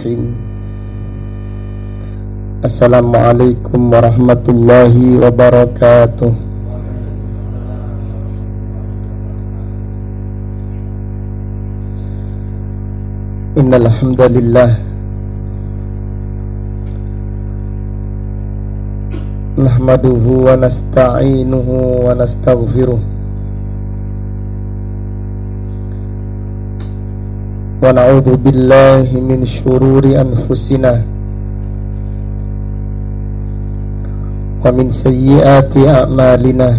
Bismillahirrahmanirrahim. Assalamualaikum warahmatullahi wabarakatuh. Innal hamdalillah nahmaduhu wa nasta'inuhu wa nastaghfiruh wa na'udzu billahi min syururi anfusina wa min sayyiati a'malina.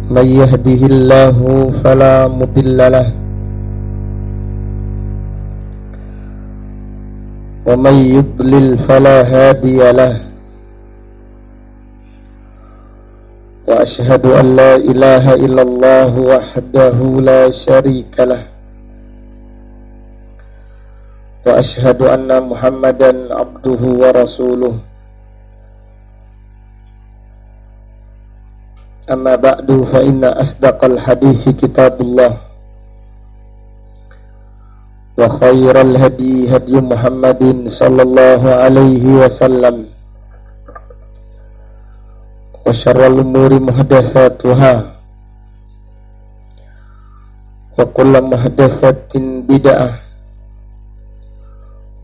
May yahdihillahu fala mudhillalah wa may yudlil fala hadiyalah. Wa ashhadu an la ilaha illallah wahdahu la syarikalah wa ashhadu anna Muhammadan abduhu wa rasuluh. Amma ba'du, fa inna asdaqal hadisi kitabullah wa khairal hadi hadi Muhammadin sallallahu alaihi wasallam wa syarrul umuri muhdatsatuha wa kullu muhdatsatin bid'ah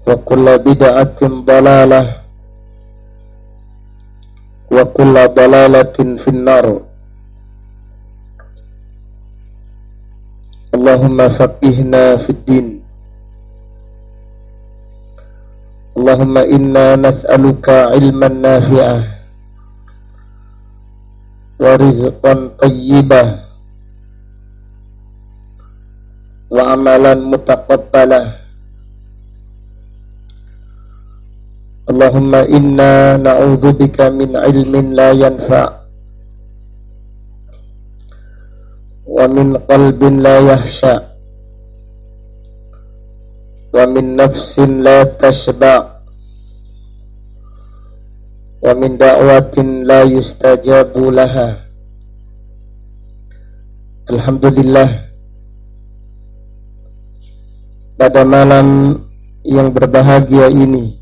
wa kullu bid'atin dalalah wa kullu dalalatin finnar. Allahumma faqihna fid din. Allahumma inna nas'aluka ilman nafi'ah wa rizqan tayyibah wa amalan mutaqabbalah. Allahumma inna na'udzubika min ilmin la yanfa' wa min qalbin la yahsha' wa min nafsin la tashba' wa min da'watin la yustajabu laha. Alhamdulillah, pada malam yang berbahagia ini,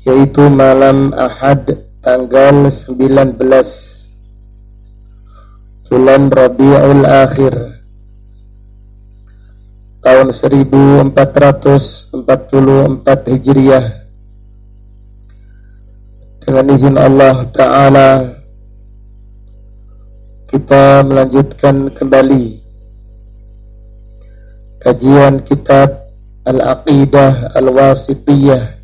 yaitu malam Ahad tanggal 19 bulan Rabiul Akhir tahun 1444 Hijriah, dengan izin Allah Ta'ala kita melanjutkan kembali kajian kitab Al-Aqidah Al-Wasithiyah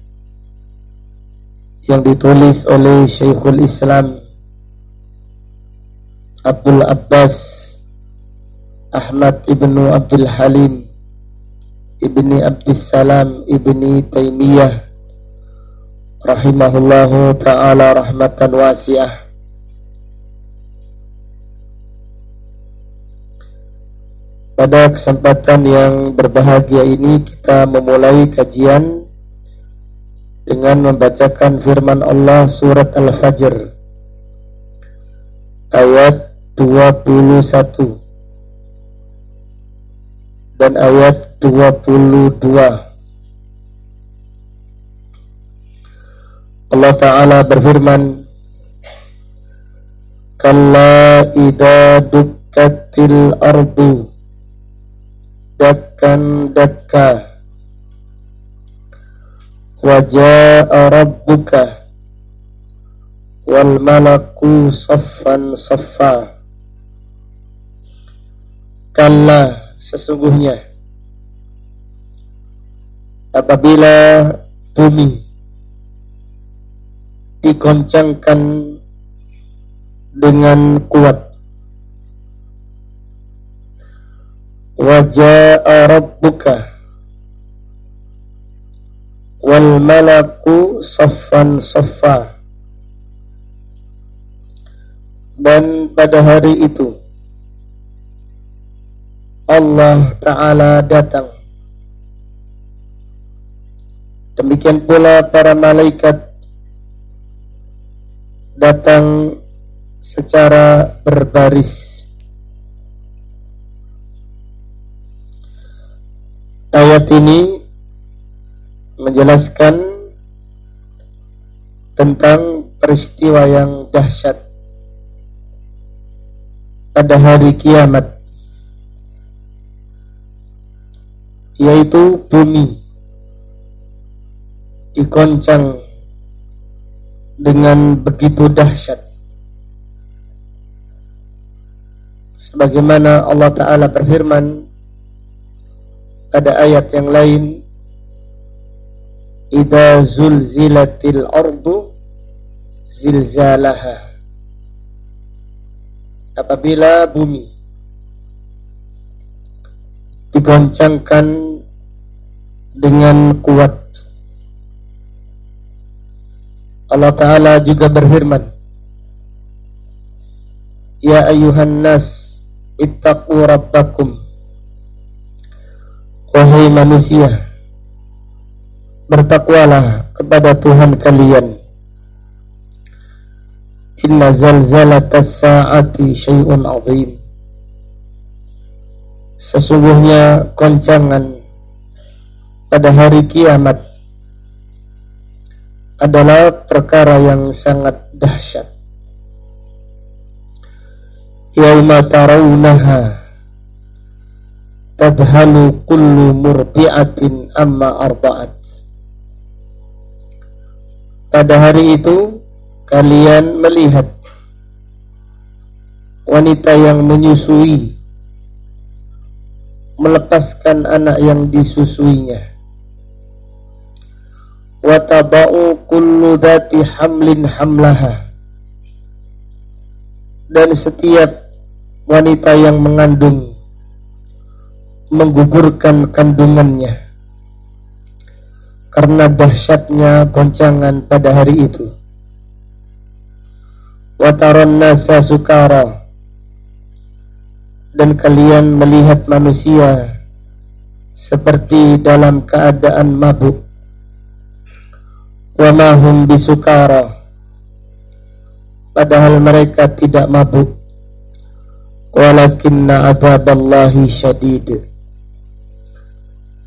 yang ditulis oleh Syekhul Islam Abdul Abbas Ahmad ibnu Abdul Halim ibni Abdissalam ibni Taimiyah rahimahullahu ta'ala rahmatan wasi'ah. Pada kesempatan yang berbahagia ini kita memulai kajian dengan membacakan firman Allah surat Al-Fajr ayat 21 dan ayat 22. Allah Ta'ala berfirman, kalla idza dukkatil ardu dakkan dakka wa jaa rabbuka wal malaku saffan saffa. Kalla, sesungguhnya apabila bumi digoncangkan dengan kuat, wa jaa rabbuka wal malaku saffan saffa, dan pada hari itu Allah Ta'ala datang, demikian pula para malaikat datang secara berbaris. ayat ini menjelaskan tentang peristiwa yang dahsyat pada hari kiamat, yaitu bumi diguncang dengan begitu dahsyat, sebagaimana Allah Ta'ala berfirman pada ayat yang lain, idza zulzilatil ardu zilzalaha, apabila bumi digoncangkan dengan kuat. Allah Ta'ala juga berfirman, ya ayyuhan nas ittaqu rabbakum, wahai manusia, bertakwalah kepada Tuhan kalian. Inna zalzalatas sa'ati syai'un azim, sesungguhnya goncangan pada hari kiamat adalah perkara yang sangat dahsyat. Yauma tarawunaha tadhalu kullu murdi'atin amma arda'at, pada hari itu kalian melihat wanita yang menyusui melepaskan anak yang disusuinya. Wa tada'u kullu dhati hamlin hamlaha, dan setiap wanita yang mengandung menggugurkan kandungannya karena dahsyatnya goncangan pada hari itu. Wa taran nasa sukara, dan kalian melihat manusia seperti dalam keadaan mabuk. Wa ma hum bisukara, padahal mereka tidak mabuk. Walakinna adzaballahi syadid,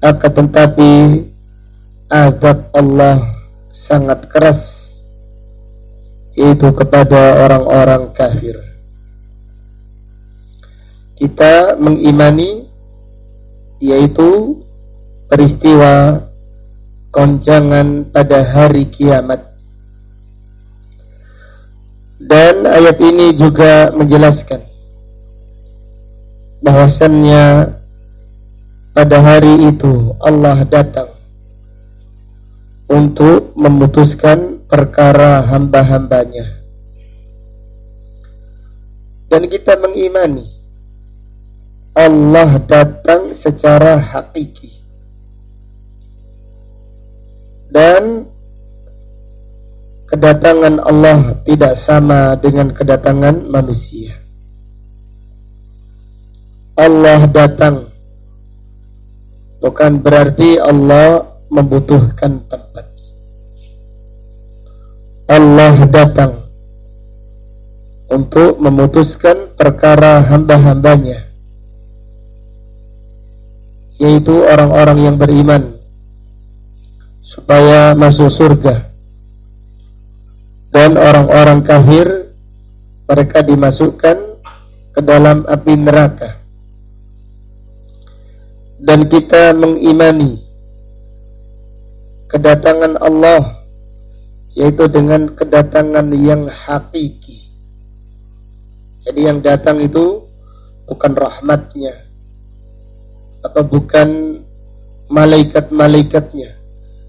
akan tetapi azab Allah sangat keras, yaitu kepada orang-orang kafir. Kita mengimani yaitu peristiwa goncangan pada hari kiamat. Dan ayat ini juga menjelaskan bahwasannya pada hari itu Allah datang untuk memutuskan perkara hamba-hambanya. Dan kita mengimani Allah datang secara hakiki, dan kedatangan Allah tidak sama dengan kedatangan manusia. Allah datang bukan berarti Allah membutuhkan tempat. Allah datang untuk memutuskan perkara hamba-hambanya, yaitu orang-orang yang beriman, supaya masuk surga, dan orang-orang kafir mereka dimasukkan ke dalam api neraka. Dan kita mengimani kedatangan Allah, yaitu dengan kedatangan yang hakiki. Jadi yang datang itu bukan rahmatnya atau bukan malaikat-malaikatnya,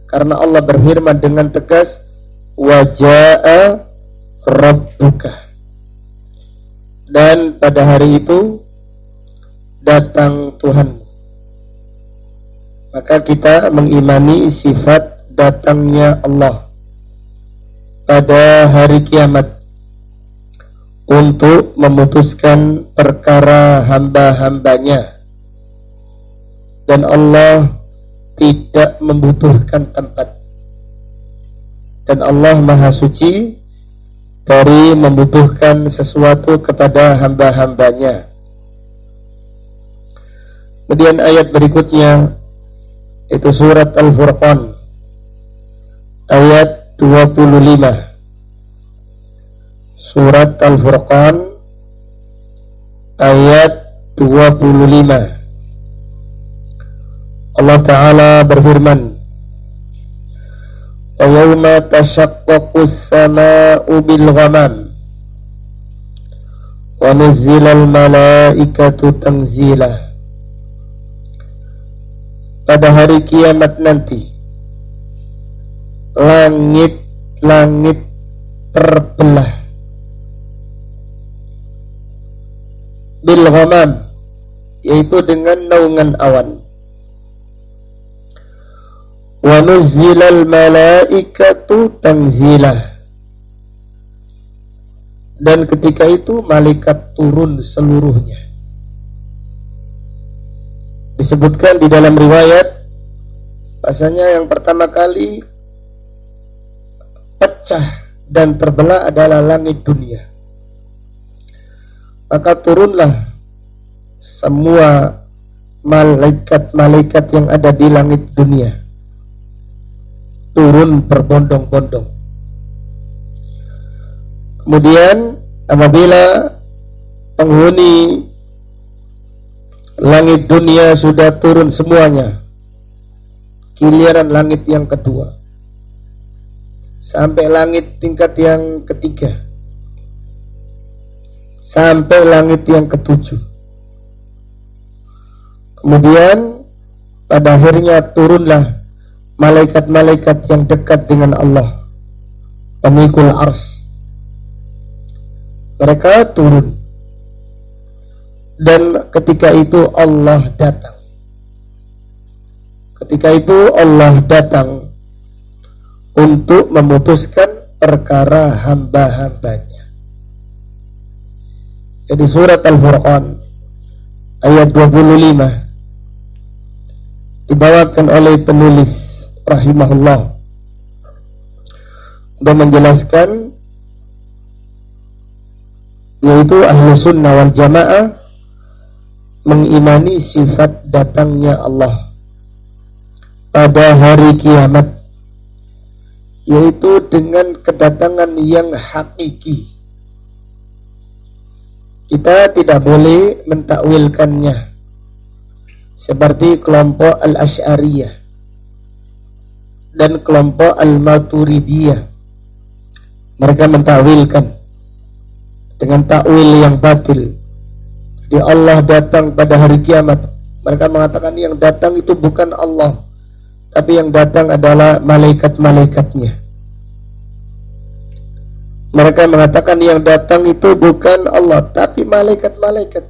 karena Allah berfirman dengan tegas, wa jaa rabbuka, dan pada hari itu datang Tuhanmu. Maka kita mengimani sifat datangnya Allah pada hari kiamat untuk memutuskan perkara hamba-hambanya, dan Allah tidak membutuhkan tempat, dan Allah Maha Suci dari membutuhkan sesuatu kepada hamba-hambanya. Kemudian ayat berikutnya, Itu surat Al-Furqan ayat 25. Surat Al-Furqan ayat 25. Allah Ta'ala berfirman, wa yawma tashaqqaqus sama'u bil ghamam wa nuzzilal malaikatu tanzila. Pada hari kiamat nanti langit-langit terbelah bil ghamam, yaitu dengan naungan awan. Wa nuzzilal malaikatu tanzila, dan ketika itu malaikat turun seluruhnya. Disebutkan di dalam riwayat bahasanya yang pertama kali pecah dan terbelah adalah langit dunia. Maka turunlah semua malaikat-malaikat yang ada di langit dunia, turun berbondong-bondong. Kemudian apabila penghuni langit dunia sudah turun semuanya, giliran langit yang kedua sampai langit tingkat yang ketiga, sampai langit yang ketujuh. Kemudian pada akhirnya turunlah malaikat-malaikat yang dekat dengan Allah, pemikul ars. Mereka turun, dan ketika itu Allah datang. Ketika itu Allah datang untuk memutuskan perkara hamba-hambanya. Jadi surat Al-Furqan ayat 25 dibawakan oleh penulis rahimahullah dan menjelaskan, yaitu ahlu sunnah wal jamaah mengimani sifat datangnya Allah pada hari kiamat, yaitu dengan kedatangan yang hakiki. Kita tidak boleh mentakwilkannya seperti kelompok Al-Asy'ariyah dan kelompok Al-Maturidiyah. Mereka mentakwilkan dengan takwil yang batil. Di Allah datang pada hari kiamat, mereka mengatakan yang datang itu bukan Allah, tapi yang datang adalah malaikat-malaikatnya. Mereka mengatakan yang datang itu bukan Allah, tapi malaikat-malaikat.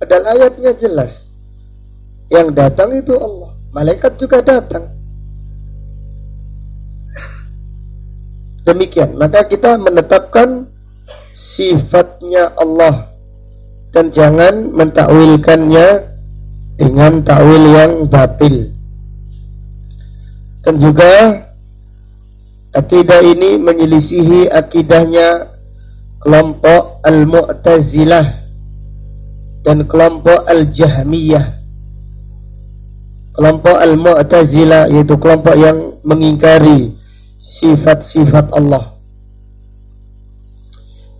Padahal ayatnya jelas, yang datang itu Allah, malaikat juga datang. Demikian, maka kita menetapkan sifatnya Allah dan jangan mentakwilkannya dengan takwil yang batil. Dan juga akidah ini menyelisihi akidahnya kelompok Al-Mu'tazilah dan kelompok Al-Jahmiyah. Kelompok Al-Mu'tazilah yaitu kelompok yang mengingkari sifat-sifat Allah.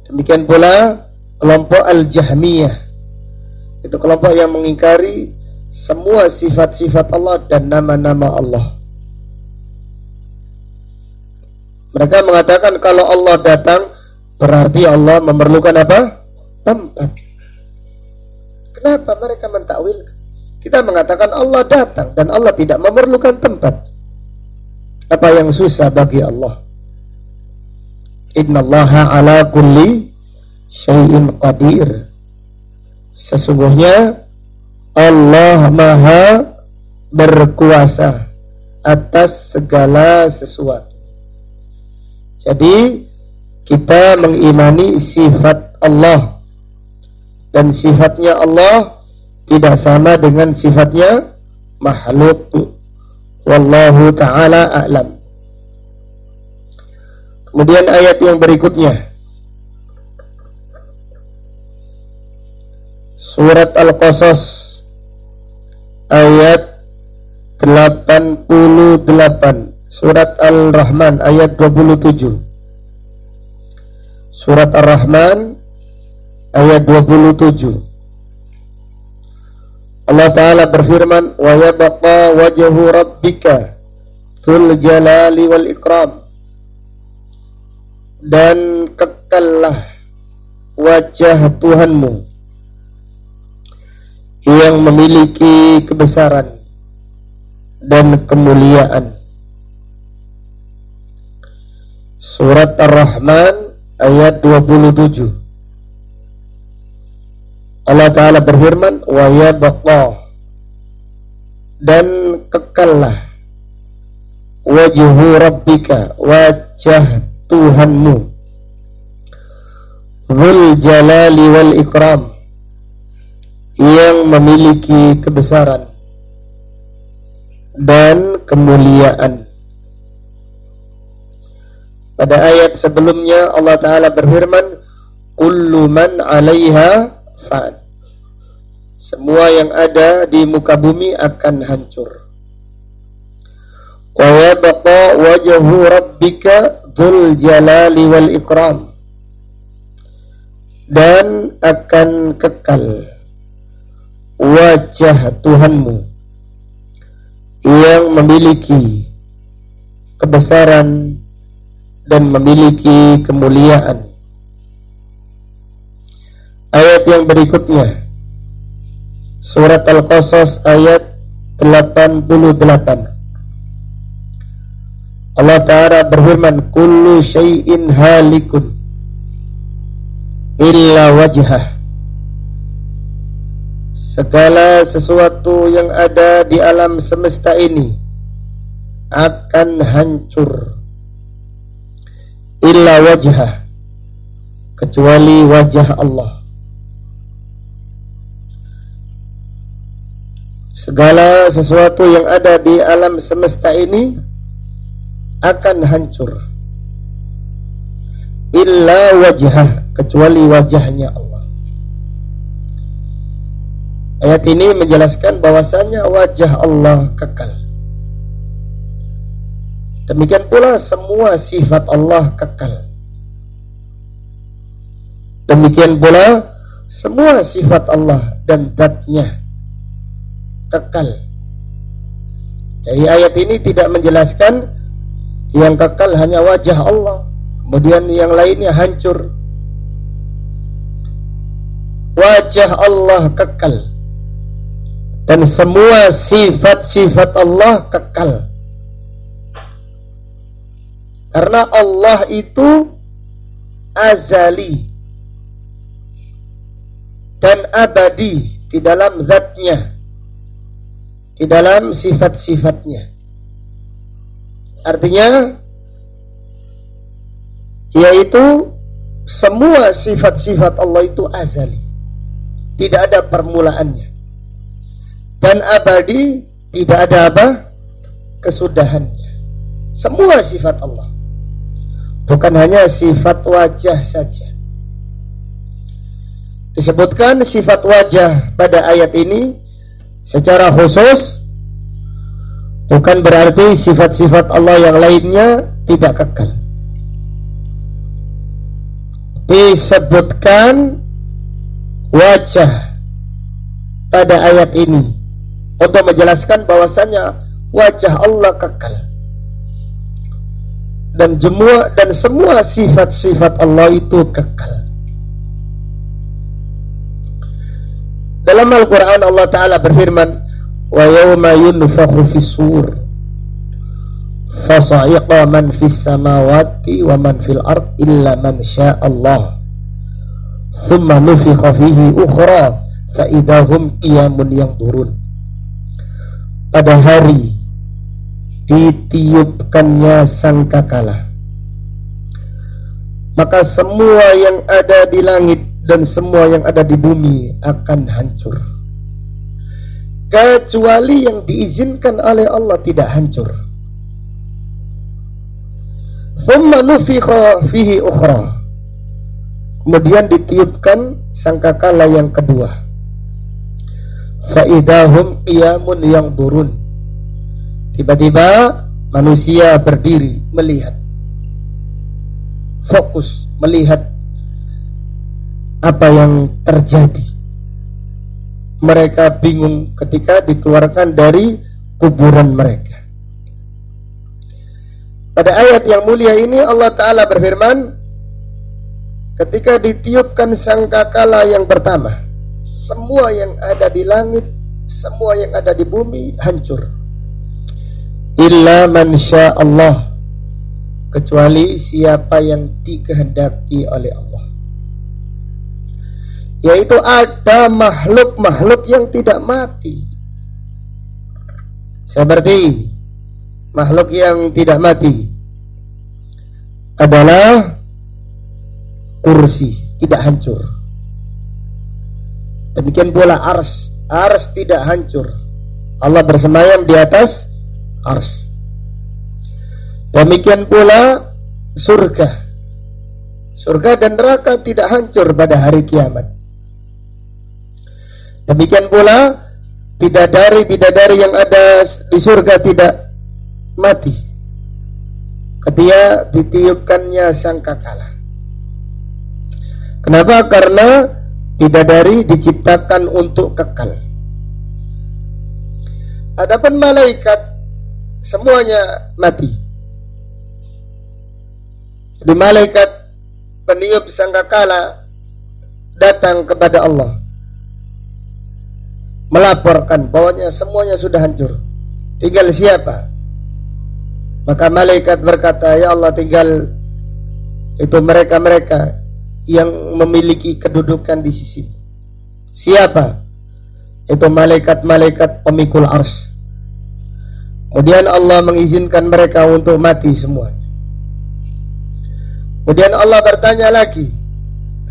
Demikian pula kelompok Al-Jahmiyah, itu kelompok yang mengingkari semua sifat-sifat Allah dan nama-nama Allah. Mereka mengatakan kalau Allah datang berarti Allah memerlukan apa? Tempat. Kenapa mereka mentakwil? Kita mengatakan Allah datang dan Allah tidak memerlukan tempat. Apa yang susah bagi Allah? Innallaha ala kulli syai'in qadir. Sesungguhnya Allah Maha berkuasa atas segala sesuatu. Jadi kita mengimani sifat Allah, dan sifatnya Allah tidak sama dengan sifatnya makhluk. Wallahu ta'ala a'lam. Kemudian ayat yang berikutnya, surat Al-Qasas ayat 88. Surat Al-Rahman ayat 27. Surat Ar-Rahman ayat 27. Allah Ta'ala berfirman, wa yabqa wajhu rabbika dzul jalali wal ikram, dan kekallah wajah Tuhanmu yang memiliki kebesaran dan kemuliaan. Surat Ar-Rahman ayat 27. Allah Ta'ala berfirman, wa yabqa, dan kekallah wajhu rabbika, wajah Tuhanmu, dzul jalali wal ikram, yang memiliki kebesaran dan kemuliaan. Pada ayat sebelumnya Allah Ta'ala berfirman, kullu man 'alaiha fan, semua yang ada di muka bumi akan hancur. Wa yabqa wajhu rabbika dzul jalali wal ikram, dan akan kekal wajah Tuhanmu yang memiliki kebesaran dan memiliki kemuliaan. Ayat yang berikutnya, surat Al-Qasas ayat 88. Allah Ta'ala berfirman, kullu syai'in halikun illa wajhah, segala sesuatu yang ada di alam semesta ini akan hancur, illa wajhah, kecuali wajah Allah. Segala sesuatu yang ada di alam semesta ini akan hancur, illa wajhah, kecuali wajahnya Allah. Ayat ini menjelaskan bahwasanya wajah Allah kekal. Demikian pula semua sifat Allah kekal. Demikian pula semua sifat Allah dan zat-Nya kekal. Jadi ayat ini tidak menjelaskan yang kekal hanya wajah Allah, kemudian yang lainnya hancur. Wajah Allah kekal, dan semua sifat-sifat Allah kekal. Karena Allah itu azali dan abadi di dalam zat-Nya, di dalam sifat-sifatnya. Artinya yaitu semua sifat-sifat Allah itu azali, tidak ada permulaannya, dan abadi, tidak ada apa? Kesudahannya. Semua sifat Allah, bukan hanya sifat wajah saja. Disebutkan sifat wajah pada ayat ini secara khusus, bukan berarti sifat-sifat Allah yang lainnya tidak kekal. Disebutkan wajah pada ayat ini untuk menjelaskan bahwasannya wajah Allah kekal, dan semua sifat-sifat Allah itu kekal. Dalam Al-Quran Allah Ta'ala berfirman, wa yawma yunfakhu fis-sur fasa'iqa man fis samawati wa man fil ard illa man sya'allah thumma nufikha fihi ukhra fa idahum qiyamun yanzurun. Pada hari ditiupkannya sangkakala, maka semua yang ada di langit dan semua yang ada di bumi akan hancur, kecuali yang diizinkan oleh Allah tidak hancur. Thumma nufikha fihi ukhra, kemudian ditiupkan sangkakala yang kedua. Fa idahum qiyamun yanzurun, Tiba-tiba manusia berdiri melihat, fokus melihat apa yang terjadi. Mereka bingung ketika dikeluarkan dari kuburan mereka. Pada ayat yang mulia ini Allah Ta'ala berfirman, ketika ditiupkan sangkakala yang pertama, semua yang ada di langit, semua yang ada di bumi hancur. Illa man sya Allah, kecuali siapa yang dikehendaki oleh Allah, yaitu ada makhluk-makhluk yang tidak mati. Seperti makhluk yang tidak mati adalah kursi, tidak hancur. Demikian pula ars tidak hancur. Allah bersemayam di atas ars. Demikian pula surga dan neraka tidak hancur pada hari kiamat. Demikian pula bidadari yang ada di surga tidak mati ketika ditiupkannya sangkakala. Kenapa? Karena bidadari diciptakan untuk kekal. Adapun malaikat semuanya mati. Di malaikat peniup sangkakala datang kepada Allah melaporkan bahwanya semuanya sudah hancur, tinggal siapa? Maka malaikat berkata, ya Allah, tinggal itu mereka yang memiliki kedudukan di sisi. Siapa? Itu malaikat-malaikat pemikul ars. Kemudian Allah mengizinkan mereka untuk mati semua. Kemudian Allah bertanya lagi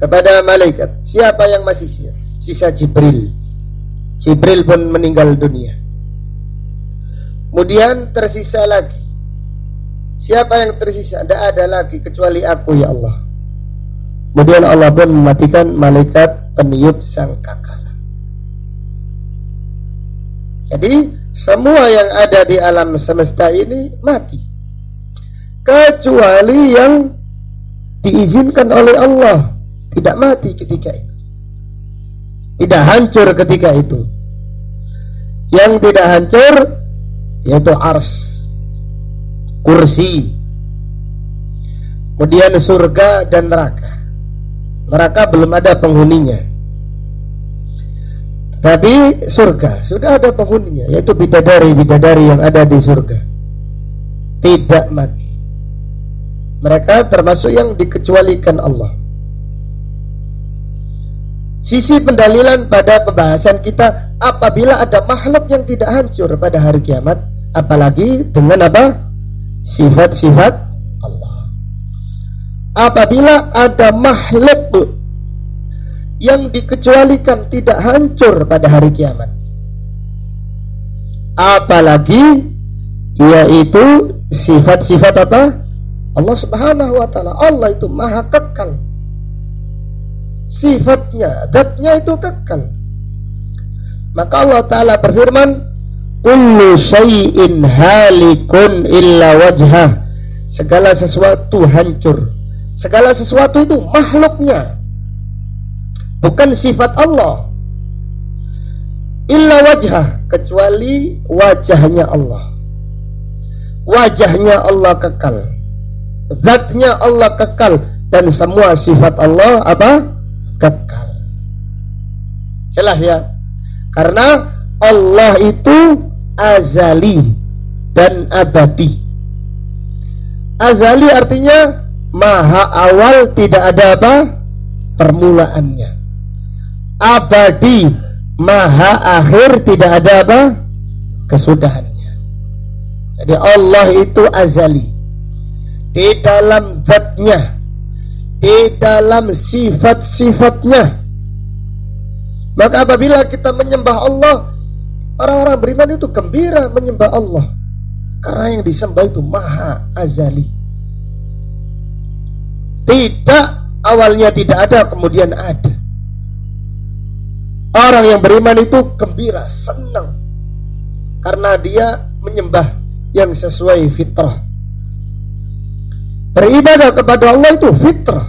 kepada malaikat, siapa yang masih sisa? Jibril pun meninggal dunia. Kemudian tersisa lagi. Siapa yang tersisa? Tidak ada lagi kecuali aku, ya Allah. Kemudian Allah pun mematikan malaikat peniup sangkakala. Jadi semua yang ada di alam semesta ini mati, kecuali yang diizinkan oleh Allah tidak mati ketika itu, tidak hancur ketika itu. Yang tidak hancur yaitu ars, kursi, kemudian surga dan neraka. Neraka belum ada penghuninya, tapi surga sudah ada penghuninya, yaitu bidadari yang ada di surga tidak mati. Mereka termasuk yang dikecualikan Allah. Sisi pendalilan pada pembahasan kita, apabila ada makhluk yang tidak hancur pada hari kiamat, apalagi dengan apa? Sifat-sifat Allah. Apabila ada makhluk yang dikecualikan tidak hancur pada hari kiamat, apalagi yaitu sifat-sifat apa? Allah Subhanahu wa ta'ala. Allah itu maha kekal, sifatnya, zatnya itu kekal. Maka Allah Ta'ala berfirman, kullu syai'in halikun illa wajhah, segala sesuatu hancur. Segala sesuatu itu makhluknya, bukan sifat Allah. Illa wajhah, kecuali wajahnya Allah. Wajahnya Allah kekal, zatnya Allah kekal, dan semua sifat Allah apa? Kekal. Jelas ya? Karena Allah itu azali dan abadi. Azali artinya maha awal, tidak ada apa? Permulaannya. Abadi, maha akhir, tidak ada apa? Kesudahannya. Jadi Allah itu azali di dalam zatnya, di dalam sifat-sifatnya. Maka apabila kita menyembah Allah, orang-orang beriman itu gembira menyembah Allah, karena yang disembah itu maha azali. Tidak, awalnya tidak ada, kemudian ada. Orang yang beriman itu gembira, senang, karena dia menyembah yang sesuai fitrah. Beribadah kepada Allah itu fitrah.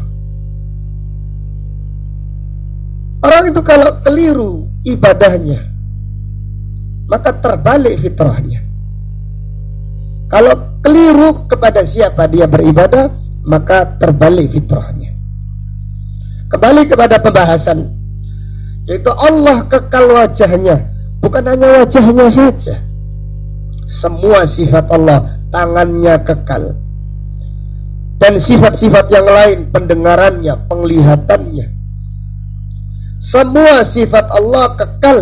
Orang itu kalau keliru ibadahnya, maka terbalik fitrahnya. Kalau keliru kepada siapa dia beribadah, maka terbalik fitrahnya. Kembali kepada pembahasan, yaitu Allah kekal wajahnya. Bukan hanya wajahnya saja, semua sifat Allah, tangannya kekal, dan sifat-sifat yang lain, pendengarannya, penglihatannya, semua sifat Allah kekal.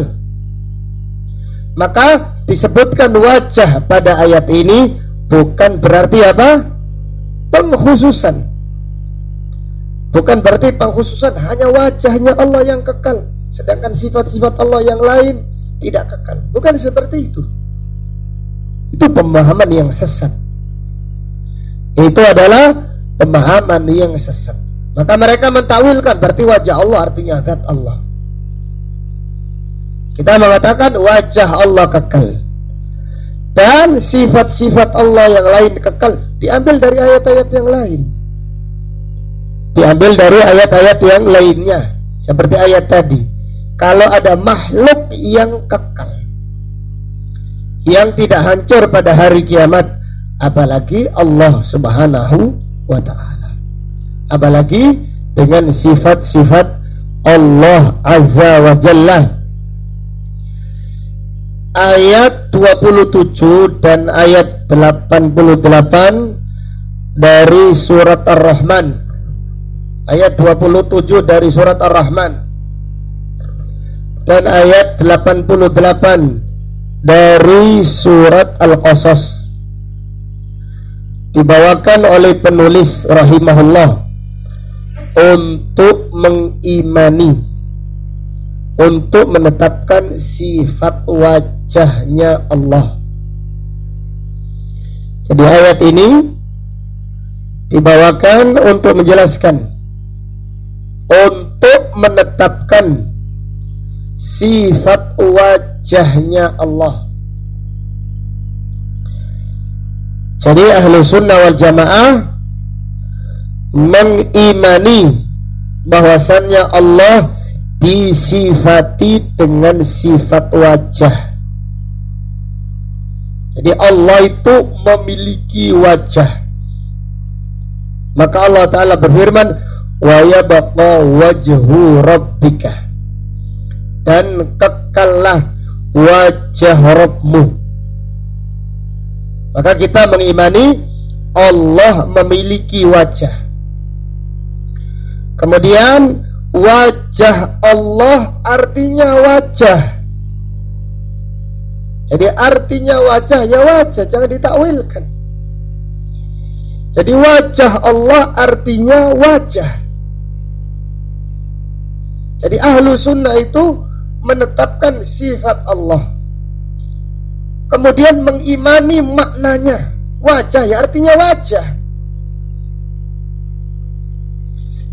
Maka disebutkan wajah pada ayat ini bukan berarti apa? Pengkhususan. Bukan berarti pengkhususan hanya wajahnya Allah yang kekal, sedangkan sifat-sifat Allah yang lain tidak kekal. Bukan seperti itu. Itu pemahaman yang sesat. Itu adalah pemahaman yang sesat. Maka mereka mentakwilkan berarti wajah Allah artinya zat Allah. Kita mengatakan wajah Allah kekal, dan sifat-sifat Allah yang lain kekal, diambil dari ayat-ayat yang lain. Diambil dari ayat-ayat yang lainnya. Seperti ayat tadi, kalau ada makhluk yang kekal, yang tidak hancur pada hari kiamat, apalagi Allah subhanahu wa ta'ala, apalagi dengan sifat-sifat Allah azza wa jalla. Ayat 27 dan ayat 88 dari surat Ar-Rahman. Ayat 27 dari surat Ar-Rahman dan ayat 88 dari surat Al-Qasas dibawakan oleh penulis rahimahullah untuk mengimani, untuk menetapkan sifat wajahnya Allah. Jadi ayat ini dibawakan untuk menjelaskan, untuk menetapkan sifat wajahnya Allah. Jadi ahlu sunnah wal jamaah mengimani bahwasannya Allah disifati dengan sifat wajah. Jadi Allah itu memiliki wajah. Maka Allah Ta'ala berfirman, wa yabqa wajhu rabbika, dan kekallah wajah Rabbmu. Maka kita mengimani Allah memiliki wajah. Kemudian wajah Allah artinya wajah. Jadi artinya wajah ya wajah, jangan ditakwilkan. Jadi wajah Allah artinya wajah. Jadi ahlu sunnah itu menetapkan sifat Allah, kemudian mengimani maknanya. Wajah ya artinya wajah.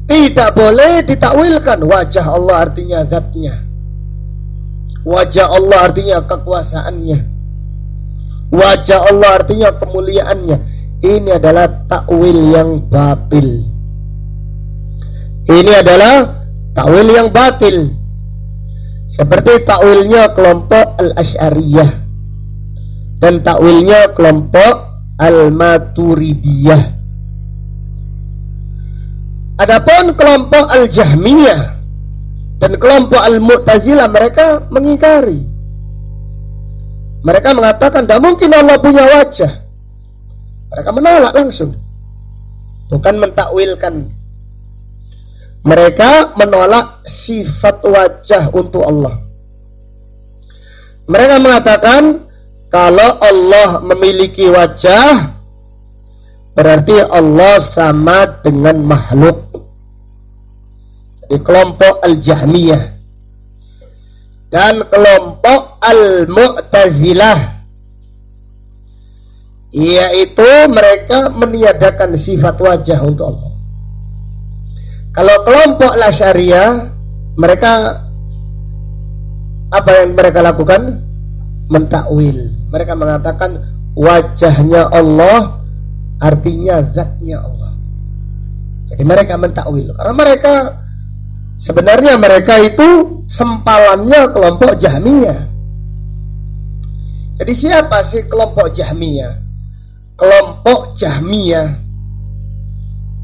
Tidak boleh ditakwilkan wajah Allah artinya zatnya, wajah Allah artinya kekuasaannya, wajah Allah artinya kemuliaannya. Ini adalah takwil yang batil. Ini adalah takwil yang batil, seperti takwilnya kelompok Al-Asy'ariyah dan takwilnya kelompok Al-Maturidiyah. Adapun kelompok Al-Jahmiyah dan kelompok Al-Mu'tazilah, mereka mengingkari. Mereka mengatakan tidak mungkin Allah punya wajah. Mereka menolak langsung, bukan mentakwilkan. Mereka menolak sifat wajah untuk Allah. Mereka mengatakan kalau Allah memiliki wajah, berarti Allah sama dengan makhluk. Di kelompok Al-Jahmiyah dan kelompok Al-Mu'tazilah, yaitu mereka meniadakan sifat wajah untuk Allah. Kalau kelompok Al-Asy'ariyah, mereka apa yang mereka lakukan? Mentakwil. Mereka mengatakan wajahnya Allah artinya zatnya Allah. Jadi mereka mentakwil karena mereka itu sempalannya kelompok Jahmiyah. Jadi siapa sih kelompok Jahmiyah? Kelompok Jahmiyah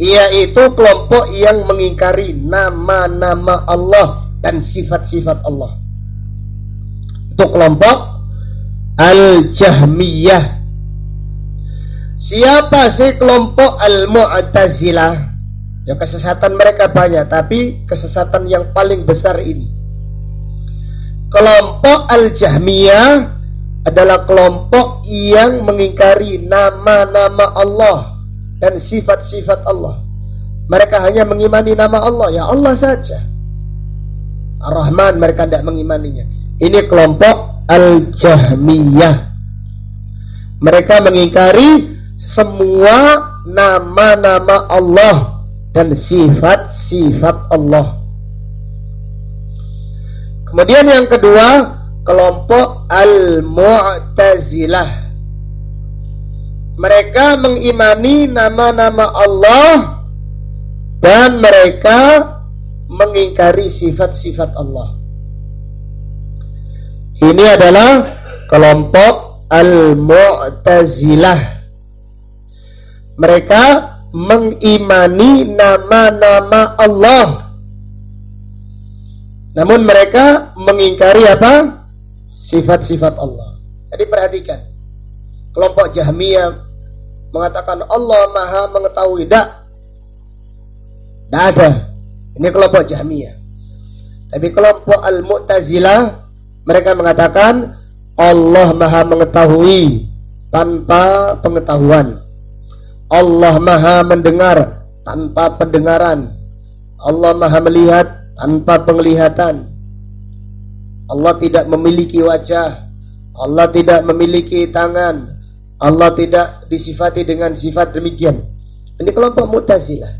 yaitu kelompok yang mengingkari nama-nama Allah dan sifat-sifat Allah. Itu kelompok Al-Jahmiyah. Siapa sih kelompok Al-Mu'tazilah? Ya kesesatan mereka banyak, tapi kesesatan yang paling besar ini. Kelompok Al-Jahmiyah adalah kelompok yang mengingkari nama-nama Allah dan sifat-sifat Allah. Mereka hanya mengimani nama Allah, ya Allah saja. Ar-Rahman mereka tidak mengimaninya. Ini kelompok Al-Jahmiyah. Mereka mengingkari semua nama-nama Allah dan sifat-sifat Allah. Kemudian yang kedua, kelompok Al-Mu'tazilah. Mereka mengimani nama-nama Allah dan mereka mengingkari sifat-sifat Allah. Ini adalah kelompok Al-Mu'tazilah. Mereka mengimani nama-nama Allah, namun mereka mengingkari apa? Sifat-sifat Allah. Jadi perhatikan, kelompok Jahmiyah mengatakan Allah Maha mengetahui. Tidak ada. Ini kelompok Jahmiyah. Tapi kelompok Al-Mu'tazilah mereka mengatakan Allah Maha mengetahui tanpa pengetahuan. Allah Maha mendengar tanpa pendengaran. Allah Maha melihat tanpa penglihatan. Allah tidak memiliki wajah. Allah tidak memiliki tangan. Allah tidak disifati dengan sifat demikian. Ini kelompok Mu'tazilah.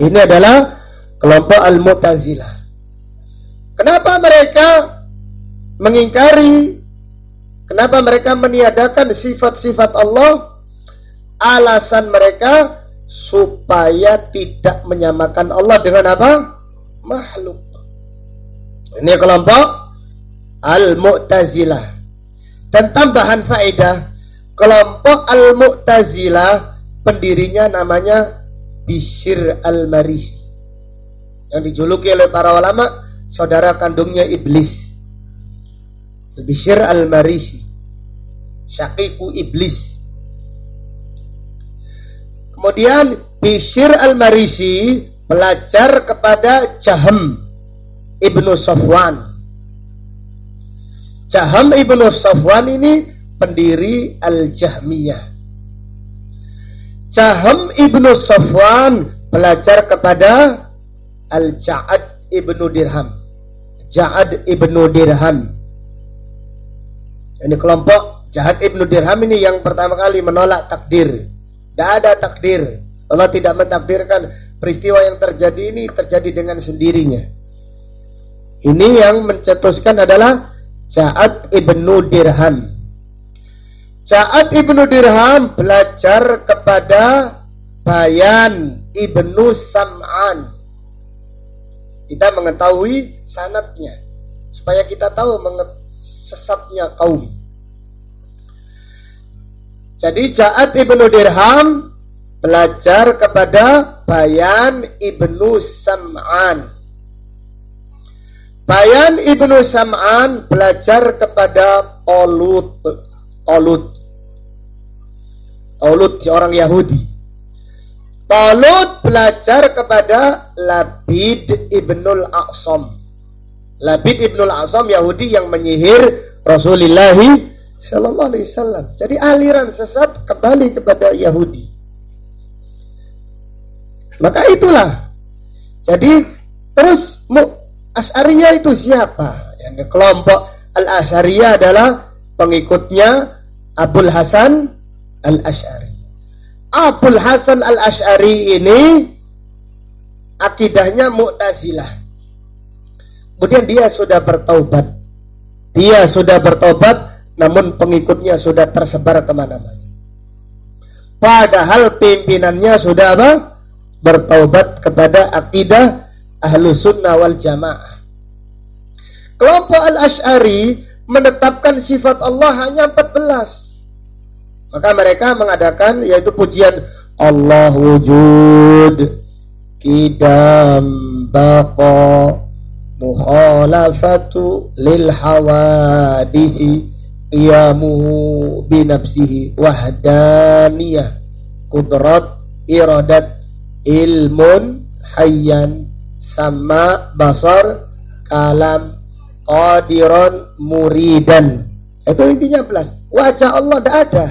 Ini adalah kelompok Al-Mu'tazilah. Kenapa mereka mengingkari? Kenapa mereka meniadakan sifat-sifat Allah? Alasan mereka supaya tidak menyamakan Allah dengan apa? Makhluk. Ini kelompok Al-Mu'tazilah. Dan tambahan faedah, kelompok Al-Mu'tazilah pendirinya namanya Bishr Al-Marisi, yang dijuluki oleh para ulama saudara kandungnya iblis. Bishr Al-Marisi, syaqiqu iblis. Kemudian Bishr Al-Marisi belajar kepada Jahm Ibnu Safwan. Jahm Ibnu Safwan ini pendiri Al-Jahmiyah. Jahm Ibnu Safwan belajar kepada Al-Ja'ad Ibnu Dirham. Ja'ad Ibnu Dirham. Ini kelompok Ja'ad Ibnu Dirham ini yang pertama kali menolak takdir. Tidak ada takdir. Allah tidak mentakdirkan peristiwa yang terjadi ini terjadi dengan sendirinya. Ini yang mencetuskan adalah Ja'ad Ibnu Dirham. Ja'ad Ibnu Dirham belajar kepada Bayan Ibnu Sam'an. Kita mengetahui sanadnya supaya kita tahu sesatnya kaum. Jadi Ja'ad Ibnu Dirham belajar kepada Bayan Ibnu Sam'an. Bayan Ibnu Sam'an belajar kepada Talut orang Yahudi. Talut belajar kepada Labid Ibnul A'sam. Labid Ibnul A'sam Yahudi yang menyihir Rasulullah Sallallahu Alaihi Wasallam. Jadi aliran sesat kembali kepada Yahudi. Maka itulah. Jadi terus Asy'ariyah itu siapa? Yang kelompok Al-Asy'ariyah adalah pengikutnya Abul Hasan Al-Asy'ari. Abul Hasan Al-Asy'ari ini akidahnya Mu'tazilah. Kemudian dia sudah bertaubat. namun pengikutnya sudah tersebar kemana-mana. Padahal pimpinannya sudah apa? Bertaubat kepada akidah Ahlus Sunnah wal Jamaah. Kelompok Al-Asy'ari menetapkan sifat Allah hanya 14. Maka mereka mengadakan yaitu pujian Allah wujud, qidam, baqa, mukhalafatu lil hawadisi, qiyamuhu binafsihi, wahdaniyah, qudrat, iradat, ilmun, hayyan, sama, basar, kalam, qadiran, muridan. Itu intinya 11. Wajah Allah tidak ada.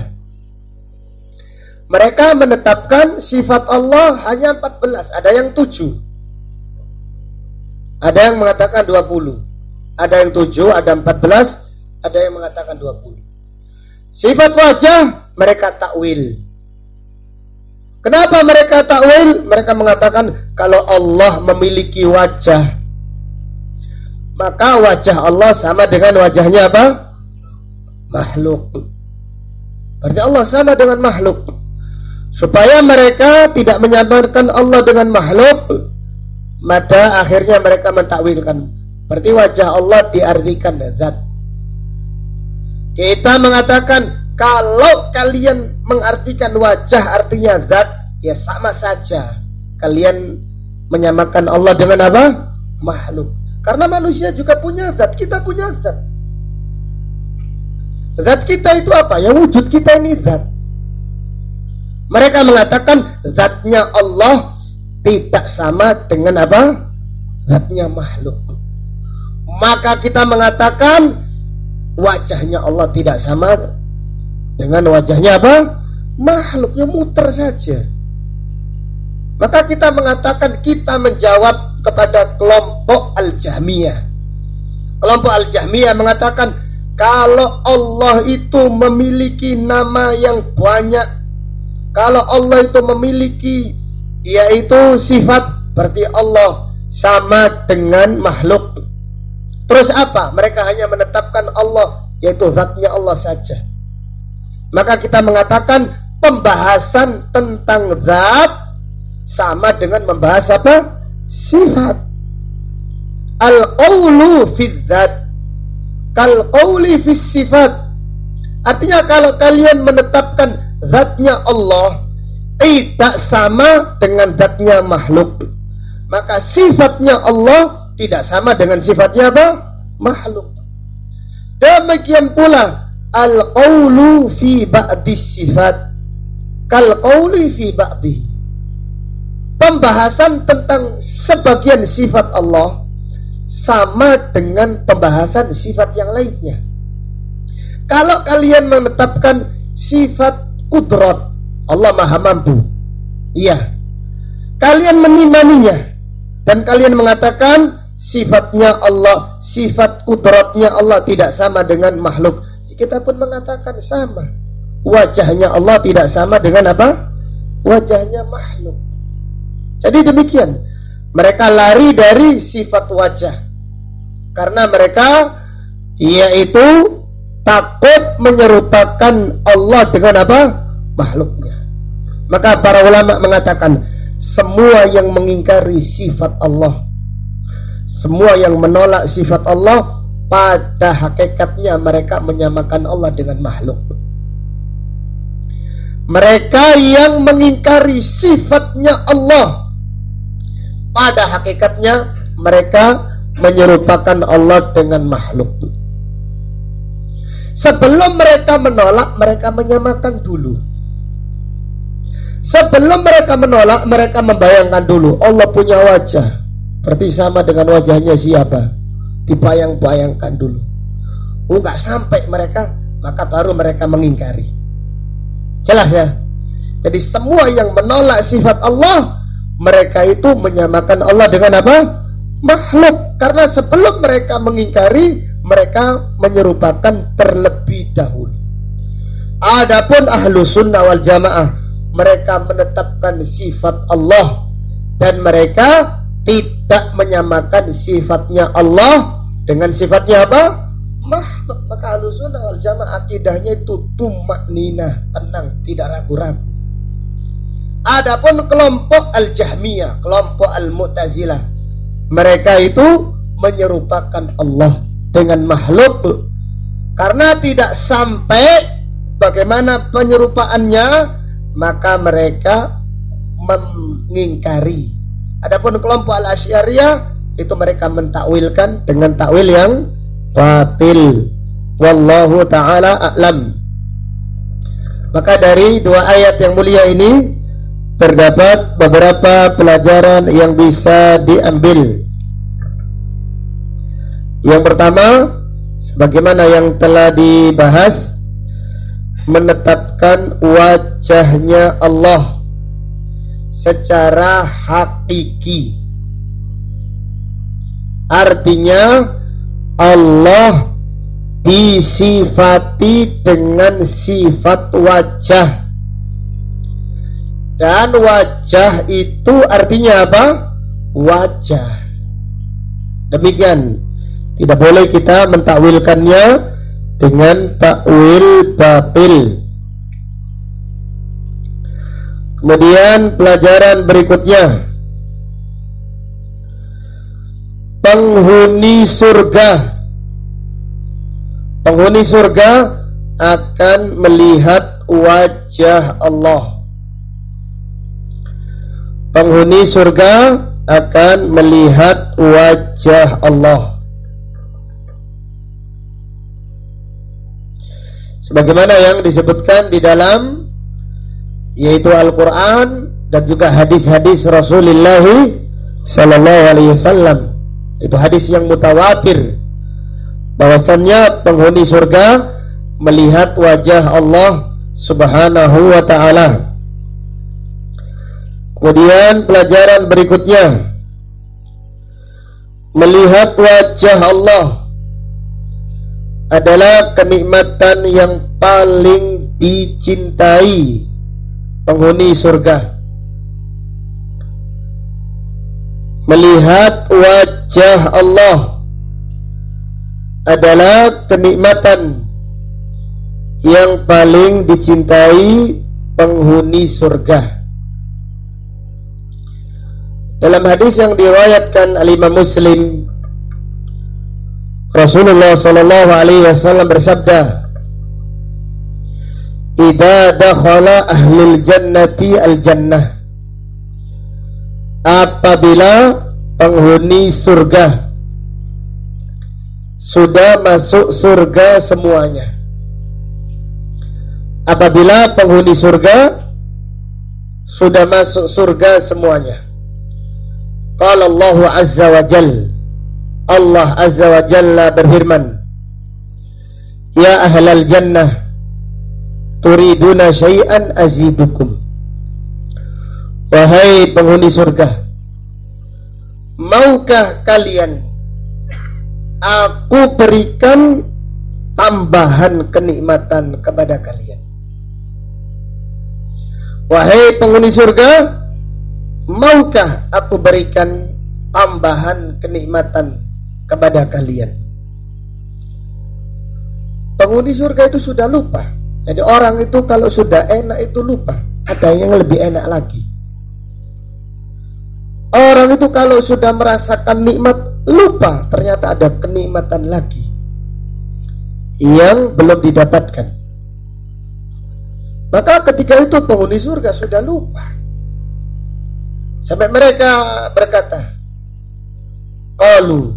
Mereka menetapkan sifat Allah hanya 14. Ada yang 7, ada yang mengatakan 20, ada yang 7, ada 14, ada yang mengatakan 20. Sifat wajah mereka takwil. Kenapa mereka takwil? Mereka mengatakan kalau Allah memiliki wajah, maka wajah Allah sama dengan wajahnya apa? Makhluk. Berarti Allah sama dengan makhluk. Supaya mereka tidak menyamarkan Allah dengan makhluk, maka akhirnya mereka mentakwilkan. Berarti wajah Allah diartikan zat. Kita mengatakan kalau kalian mengartikan wajah artinya zat, ya sama saja kalian menyamakan Allah dengan apa? Makhluk. Karena manusia juga punya zat, kita punya zat. Zat kita itu apa? Ya wujud kita ini zat. Mereka mengatakan zatnya Allah tidak sama dengan apa? Zatnya makhluk. Maka kita mengatakan wajahnya Allah tidak sama dengan wajahnya apa? Makhluknya muter saja. Maka kita mengatakan kita menjawab kepada kelompok Al-Jahmiyah. Kelompok Al-Jahmiyah mengatakan kalau Allah itu memiliki nama yang banyak, kalau Allah itu memiliki yaitu sifat, berarti Allah sama dengan makhluk. Terus apa? Mereka hanya menetapkan Allah yaitu zatnya Allah saja. Maka kita mengatakan pembahasan tentang zat sama dengan membahas apa? Sifat. Al-qawlu fi zat kal-qawli fi sifat. Artinya kalau kalian menetapkan zatnya Allah tidak sama dengan zatnya makhluk, maka sifatnya Allah tidak sama dengan sifatnya apa? Makhluk. Demikian pula al-qawlu fi ba'di sifat kal-qawli fi ba'di. Pembahasan tentang sebagian sifat Allah sama dengan pembahasan sifat yang lainnya. Kalau kalian menetapkan sifat kudrat, Allah maha mampu, iya, kalian mengimaninya dan kalian mengatakan sifatnya Allah, sifat kudratnya Allah tidak sama dengan makhluk, kita pun mengatakan sama. Wajahnya Allah tidak sama dengan apa? Wajahnya makhluk. Jadi demikian, mereka lari dari sifat wajah karena mereka yaitu takut menyerupakan Allah dengan apa? Makhluknya. Maka para ulama mengatakan semua yang mengingkari sifat Allah, semua yang menolak sifat Allah, pada hakikatnya mereka menyamakan Allah dengan makhluk. Mereka yang mengingkari sifatnya Allah, pada hakikatnya mereka menyerupakan Allah dengan makhluk. Sebelum mereka menolak, mereka menyamakan dulu. Sebelum mereka menolak, mereka membayangkan dulu Allah punya wajah, berarti sama dengan wajahnya siapa? Dibayang-bayangkan dulu. Enggak sampai mereka, maka baru mereka mengingkari. Jelas ya? Jadi semua yang menolak sifat Allah, mereka itu menyamakan Allah dengan apa? Makhluk. Karena sebelum mereka mengingkari, mereka menyerupakan terlebih dahulu. Adapun Ahlus Sunnah wal Jamaah, mereka menetapkan sifat Allah dan mereka tidak menyamakan sifatnya Allah dengan sifatnya apa? Makhluk. Maka Maka Ahlussunnah wal Jamaah akidahnya itu tumakninah, tenang, tidak ragu-ragu. Adapun kelompok Al-Jahmiyah, kelompok Al-Mu'tazilah, mereka itu menyerupakan Allah dengan makhluk. Karena tidak sampai bagaimana penyerupaannya, maka mereka mengingkari. Adapun kelompok Al-Asy'ariyah itu mereka mentakwilkan dengan takwil yang batil. Wallahu ta'ala a'lam. Maka dari dua ayat yang mulia ini terdapat beberapa pelajaran yang bisa diambil. Yang pertama, sebagaimana yang telah dibahas, menetapkan wajahnya Allah secara hakiki. Artinya Allah disifati dengan sifat wajah. Dan wajah itu artinya apa? Wajah. Demikian. Tidak boleh kita mentakwilkannya dengan takwil batil. Kemudian pelajaran berikutnya, penghuni surga. Penghuni surga akan melihat wajah Allah. Penghuni surga akan melihat wajah Allah. Sebagaimana yang disebutkan di dalam, yaitu Al-Quran dan juga hadis-hadis Rasulullah Sallallahu Alaihi Wasallam. Itu hadis yang mutawatir, bahwasannya penghuni surga melihat wajah Allah Subhanahu wa ta'ala. Kemudian pelajaran berikutnya, melihat wajah Allah adalah kenikmatan yang paling dicintai penghuni surga. Melihat wajah Allah adalah kenikmatan yang paling dicintai penghuni surga. Dalam hadis yang diriwayatkan Al-Imam Muslim, Rasulullah sallallahu alaihi wasallam bersabda, "Idza dakhala ahlul jannati al-jannah." Apabila penghuni surga sudah masuk surga semuanya. Apabila penghuni surga sudah masuk surga semuanya. Qala Allah Azza wa Jalla, Allah Azza wa Jalla berfirman, "Ya ahlal jannah, turiduna syai'an azidukum." Wahai penghuni surga, maukah kalian aku berikan tambahan kenikmatan kepada kalian? Wahai penghuni surga, maukah aku berikan tambahan kenikmatan kepada kalian? Penghuni surga itu sudah lupa. Jadi orang itu kalau sudah enak itu lupa, ada yang lebih enak lagi. Orang itu kalau sudah merasakan nikmat lupa, ternyata ada kenikmatan lagi yang belum didapatkan. Maka ketika itu penghuni surga sudah lupa, sampai mereka berkata, qalu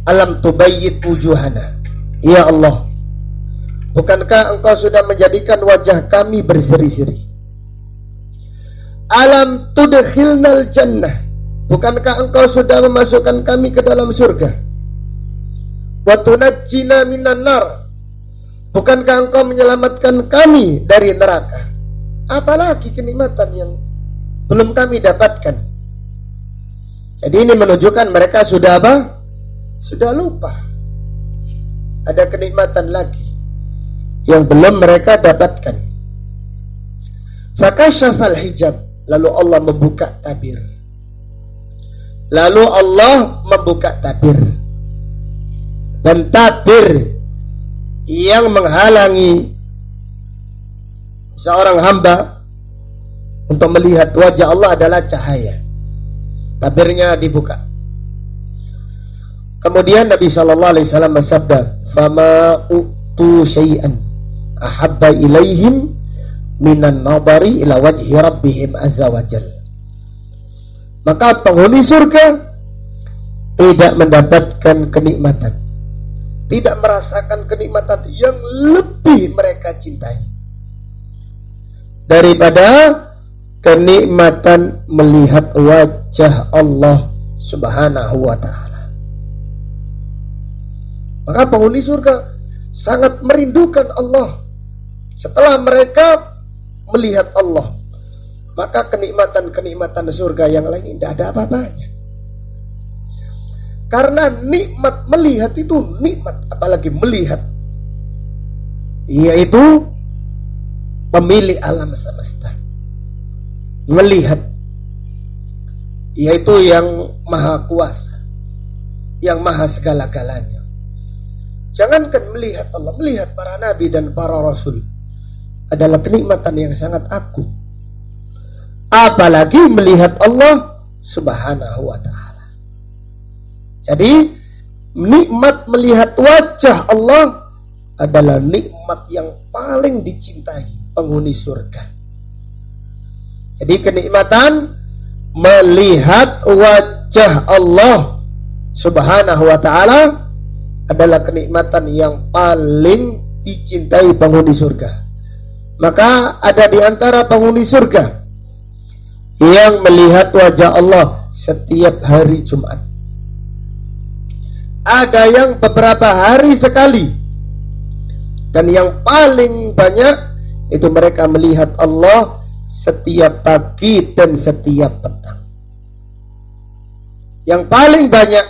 alam tubayyit wujuhana, ya Allah, bukankah engkau sudah menjadikan wajah kami berseri-seri? Alam tudkhilnal jannah, bukankah engkau sudah memasukkan kami ke dalam surga? Wa tunajjina minan nar, bukankah engkau menyelamatkan kami dari neraka? Apalagi kenikmatan yang belum kami dapatkan? Jadi ini menunjukkan mereka sudah apa? Sudah lupa. Ada kenikmatan lagi yang belum mereka dapatkan. Fakashafal hijab, lalu Allah membuka tabir. Dan tabir yang menghalangi seorang hamba untuk melihat wajah Allah adalah cahaya. Tabirnya dibuka. Kemudian Nabi SAW bersabda, "Fama utu syai'an ahabba ilaihim minan nadari ila wajhi rabbihim azza wa jalla." Maka penghuni surga tidak mendapatkan kenikmatan, tidak merasakan kenikmatan yang lebih mereka cintai daripada kenikmatan melihat wajah Allah Subhanahu wa ta'ala. Maka penghuni surga sangat merindukan Allah. Setelah mereka melihat Allah, maka kenikmatan-kenikmatan surga yang lain tidak ada apa-apanya. Karena nikmat melihat itu nikmat, apalagi melihat, yaitu pemilik alam semesta. Melihat, yaitu yang maha kuasa, yang maha segala-galanya. Jangankan melihat Allah, melihat para nabi dan para rasul adalah kenikmatan yang sangat agung. Apalagi melihat Allah Subhanahu wa ta'ala. Jadi nikmat melihat wajah Allah adalah nikmat yang paling dicintai penghuni surga. Jadi kenikmatan melihat wajah Allah Subhanahu wa ta'ala adalah kenikmatan yang paling dicintai penghuni surga. Maka ada di antara penghuni surga yang melihat wajah Allah setiap hari Jumat. Ada yang beberapa hari sekali. Dan yang paling banyak itu mereka melihat Allah setiap pagi dan setiap petang. Yang paling banyak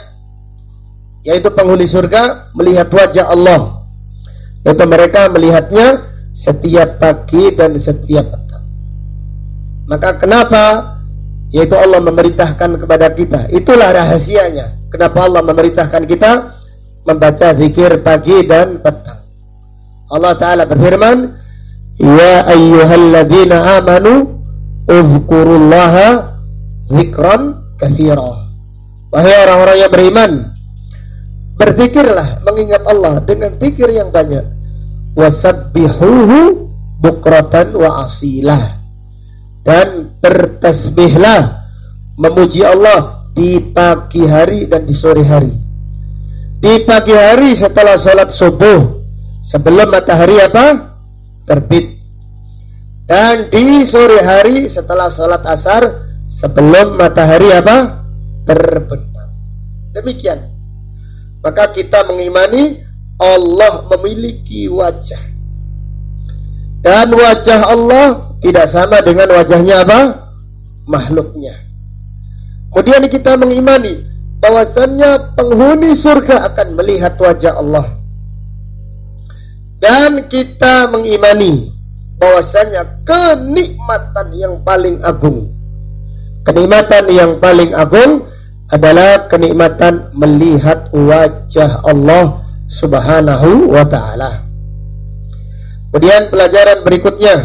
yaitu penghuni surga melihat wajah Allah, yaitu mereka melihatnya setiap pagi dan setiap petang. Maka kenapa? Yaitu Allah memerintahkan kepada kita. Itulah rahasianya. Kenapa Allah memerintahkan kita membaca zikir pagi dan petang. Allah Ta'ala berfirman, "Ya ayyuhalladzina amanu uzkurullaha zikran katsira." Wahai orang-orang yang beriman, berzikirlah, mengingat Allah dengan zikir yang banyak. Wasabbihuhu bukratan wa asilah. Dan bertasbihlah, memuji Allah di pagi hari dan di sore hari. Di pagi hari setelah sholat subuh, sebelum matahari apa? Terbit. Dan di sore hari setelah sholat asar, sebelum matahari apa? Terbenam. Demikian. Maka kita mengimani Allah memiliki wajah. Dan wajah Allah tidak sama dengan wajahnya apa? Makhluknya. Kemudian kita mengimani bahwasannya penghuni surga akan melihat wajah Allah. Dan kita mengimani bahwasannya kenikmatan yang paling agung, kenikmatan yang paling agung adalah kenikmatan melihat wajah Allah Subhanahu wa ta'ala. Kemudian pelajaran berikutnya,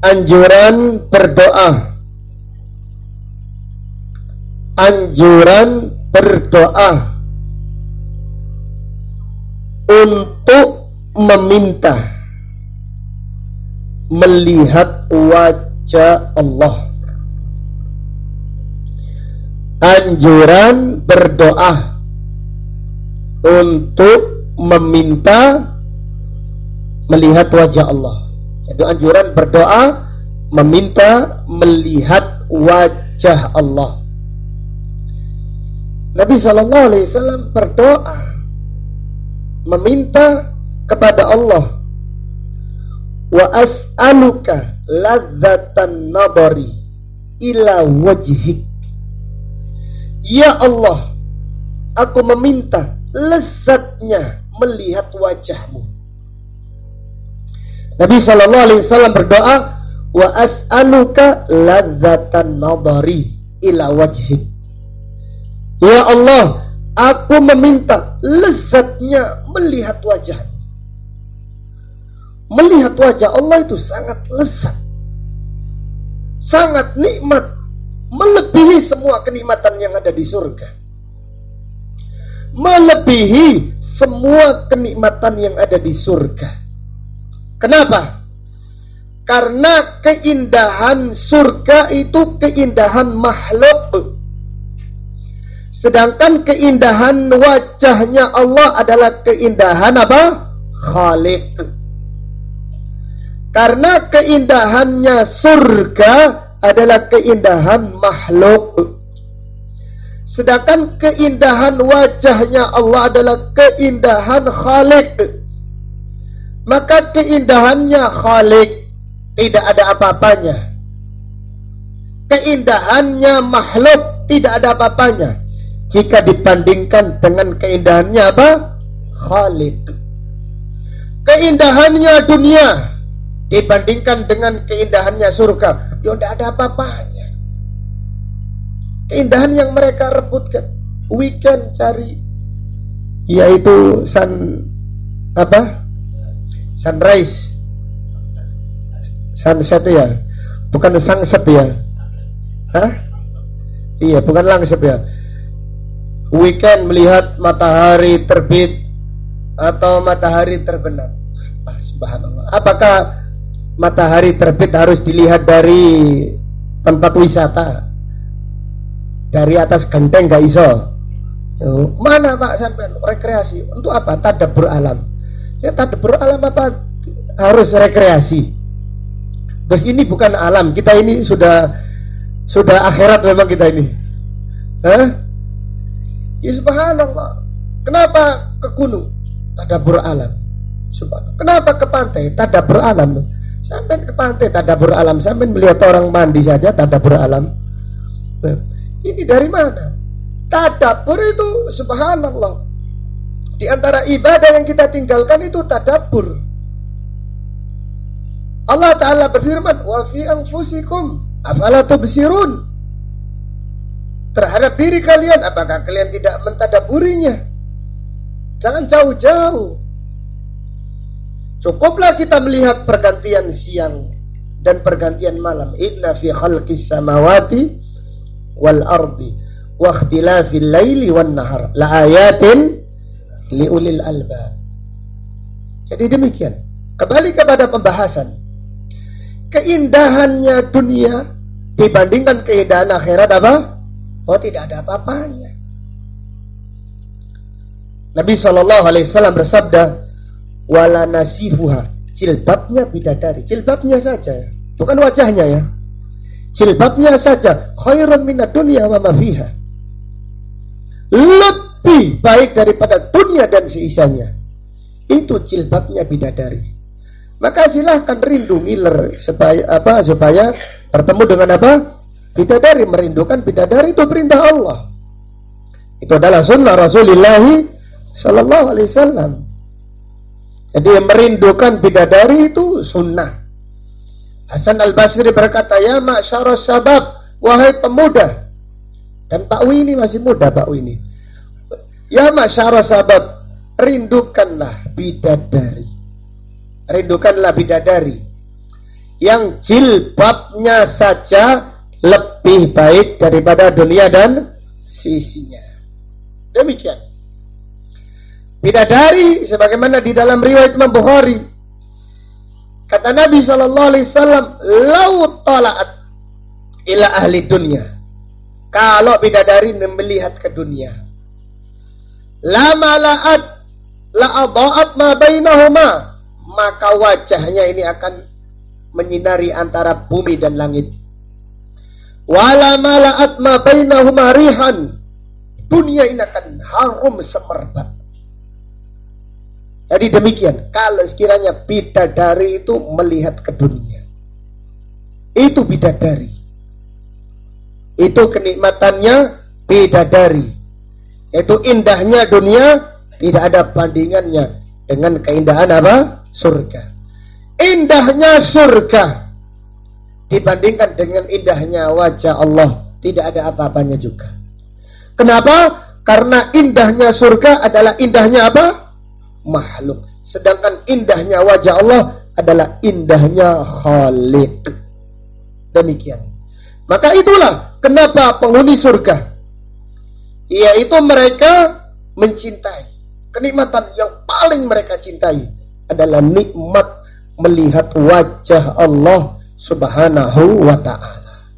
anjuran berdoa. Anjuran berdoa untuk meminta melihat wajah Allah. Anjuran berdoa untuk meminta melihat wajah Allah. Itu anjuran berdoa meminta melihat wajah Allah. Nabi SAW berdoa meminta kepada Allah, wa as'aluka ladzatan nadari ila wajhik. Ya Allah, aku meminta lezatnya melihat wajahmu. Nabi SAW berdoa, wa as'aluka ladzatan nadari ila wajhik. Ya Allah, aku meminta lezatnya melihat wajah. Melihat wajah Allah itu sangat lezat, sangat nikmat, melebihi semua kenikmatan yang ada di surga, melebihi semua kenikmatan yang ada di surga. Kenapa? Karena keindahan surga itu keindahan makhluk, sedangkan keindahan wajahnya Allah adalah keindahan apa? Khaliq. Karena keindahannya surga adalah keindahan makhluk, sedangkan keindahan wajahnya Allah adalah keindahan Khaliq. Maka keindahannya Khaliq tidak ada apa-apanya, keindahannya makhluk tidak ada apa-apanya jika dibandingkan dengan keindahannya apa? Khaliq. Keindahannya dunia dibandingkan dengan keindahannya surga, dia tidak ada apa-apanya. Keindahan yang mereka rebutkan, weekend cari, yaitu sunrise, sunset ya, bukan sunset ya, iya bukan langsep ya. Weekend melihat matahari terbit atau matahari terbenam. Subhanallah. Apakah matahari terbit harus dilihat dari tempat wisata, dari atas genteng gak iso? Mana Pak sampai rekreasi? Untuk apa? Tadabbur alam. Ya tadabbur alam apa? Harus rekreasi. Terus ini bukan alam, kita ini sudah akhirat memang kita ini. Ya subhanallah. Kenapa ke gunung? Tadabbur alam. Subhanallah. Kenapa ke pantai? Tadabbur alam. Sampai ke pantai tadabbur alam, sampai melihat orang mandi saja tadabbur alam. Ini dari mana? Tadabbur itu subhanallah. Di antara ibadah yang kita tinggalkan itu tadabbur. Allah Ta'ala berfirman, wa fi anfusikum afala tubsirun. Terhadap diri kalian, apakah kalian tidak mentadabburinya? Jangan jauh-jauh. Cukuplah kita melihat pergantian siang dan pergantian malam. Inna fi khalqis samawati wal ardi wa ikhtilafil laili wan nahar la ayatin liulil albab. Jadi demikian. Kembali kepada pembahasan. Keindahannya dunia dibandingkan keindahan akhirat apa? Oh, tidak ada apa-apanya. Nabi SAW bersabda, wala nasifuha, jilbabnya bidadari, jilbabnya saja, bukan wajahnya ya, jilbabnya saja, khairun minad dunya wa ma fiha, lebih baik daripada dunia dan seisinya. Itu jilbabnya bidadari. Maka silahkan rindu ngiler supaya bertemu dengan apa? Bidadari. Merindukan bidadari itu perintah Allah. Itu adalah sunnah Rasulullah sallallahu alaihi wasallam. Jadi yang merindukan bidadari itu sunnah. Hasan al-Basri berkata, ya ma'syaras sabab, wahai pemuda. Dan Pak Wi ini masih muda, Pak Wi ini. Ya ma'syaras sabab, rindukanlah bidadari. Rindukanlah bidadari yang jilbabnya saja lebih baik daripada dunia dan sisinya. Demikian. Bidadari sebagaimana di dalam riwayat Imam Bukhari, kata Nabi SAW, lau tala'at ila ahli dunia, kalau bidadari melihat ke dunia, la mala'at la adha'at ma bainahuma, maka wajahnya ini akan menyinari antara bumi dan langit. Wala mala'at ma bainahuma rihan, dunia ini akan harum semerbak. Jadi demikian, kalau sekiranya bidadari itu melihat ke dunia, itu bidadari, itu kenikmatannya bidadari, itu indahnya dunia, tidak ada bandingannya dengan keindahan apa? Surga. Indahnya surga dibandingkan dengan indahnya wajah Allah tidak ada apa-apanya juga. Kenapa? Karena indahnya surga adalah indahnya apa? Makhluk. Sedangkan indahnya wajah Allah adalah indahnya Khaliq. Demikian. Maka itulah kenapa penghuni surga, yaitu mereka mencintai, kenikmatan yang paling mereka cintai adalah nikmat melihat wajah Allah Subhanahu wa ta'ala.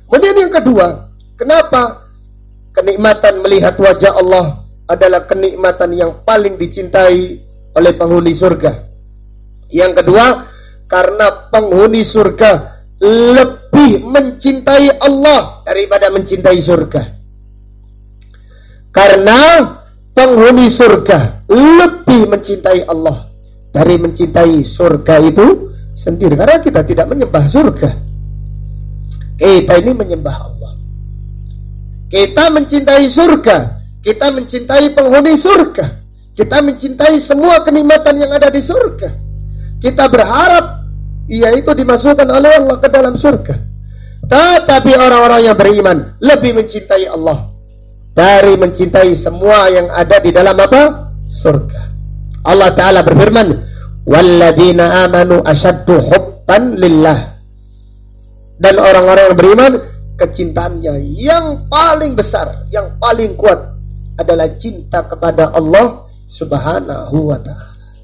Kemudian yang kedua, kenapa kenikmatan melihat wajah Allah adalah kenikmatan yang paling dicintai oleh penghuni surga? Yang kedua, karena penghuni surga lebih mencintai Allah daripada mencintai surga. Karena penghuni surga lebih mencintai Allah dari mencintai surga itu sendiri. Karena kita tidak menyembah surga, kita ini menyembah Allah. Kita mencintai surga, kita mencintai penghuni surga, kita mencintai semua kenikmatan yang ada di surga. Kita berharap yaitu dimasukkan oleh Allah ke dalam surga. Tetapi orang-orang yang beriman lebih mencintai Allah dari mencintai semua yang ada di dalam apa? Surga. Allah Ta'ala berfirman, walladzina amanu asyaddu hubban lillah. Dan orang-orang yang beriman, kecintaannya yang paling besar, yang paling kuat adalah cinta kepada Allah Subhanahu wa ta'ala.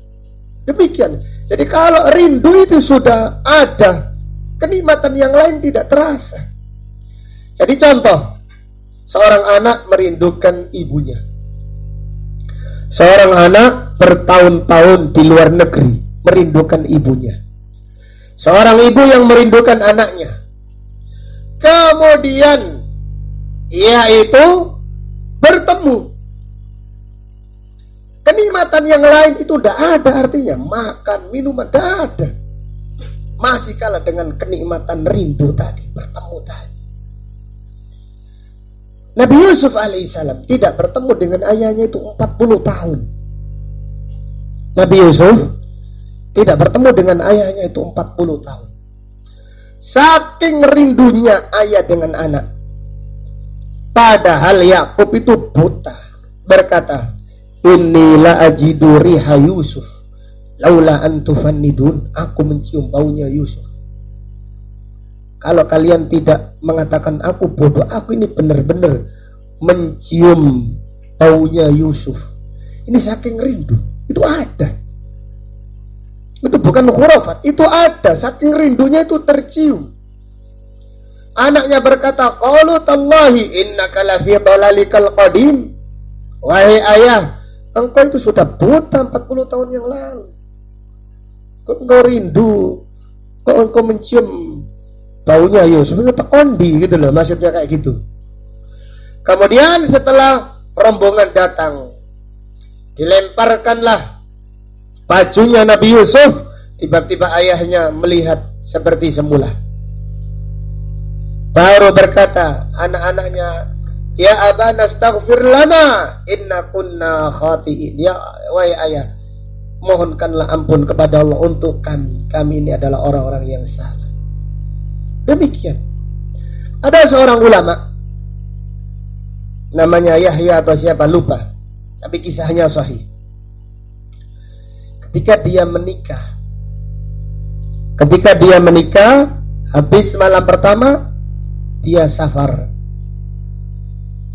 Demikian. Jadi kalau rindu itu sudah ada, kenikmatan yang lain tidak terasa. Jadi contoh, seorang anak merindukan ibunya. Seorang anak bertahun-tahun di luar negeri merindukan ibunya. Seorang ibu yang merindukan anaknya. Kemudian yaitu bertemu. Kenikmatan yang lain itu tidak ada artinya. Makan, minuman tidak ada. Masih kalah dengan kenikmatan rindu tadi, bertemu tadi. Nabi Yusuf alaihissalam tidak bertemu dengan ayahnya itu 40 tahun. Nabi Yusuf tidak bertemu dengan ayahnya itu 40 tahun. Saking rindunya ayah dengan anak. Padahal Yakub itu buta. Berkata, inni la ajidu riha Yusuf laula an tufannidun. Aku mencium baunya Yusuf. Kalau kalian tidak mengatakan aku bodoh, aku ini benar-benar mencium baunya Yusuf. Ini saking rindu. Itu ada. Itu bukan khurafat, itu ada. Saking rindunya itu tercium. Anaknya berkata, qalu tallahi innaka lafi dhalalikal qadim. Wahai ayah, engkau itu sudah buta 40 tahun yang lalu. Kok engkau rindu? Kok engkau mencium baunya Yusuf? Itu kondi gitu loh, maksudnya kayak gitu. Kemudian setelah rombongan datang, dilemparkanlah bajunya Nabi Yusuf. Tiba-tiba ayahnya melihat seperti semula. Baru berkata anak-anaknya, ya abana astaghfir lana inna kunna khati'in. Ya wahai ayah, mohonkanlah ampun kepada Allah untuk kami. Kami ini adalah orang-orang yang salah. Demikian. Ada seorang ulama namanya Yahya atau siapa lupa, tapi kisahnya sahih. Ketika dia menikah, habis malam pertama dia safar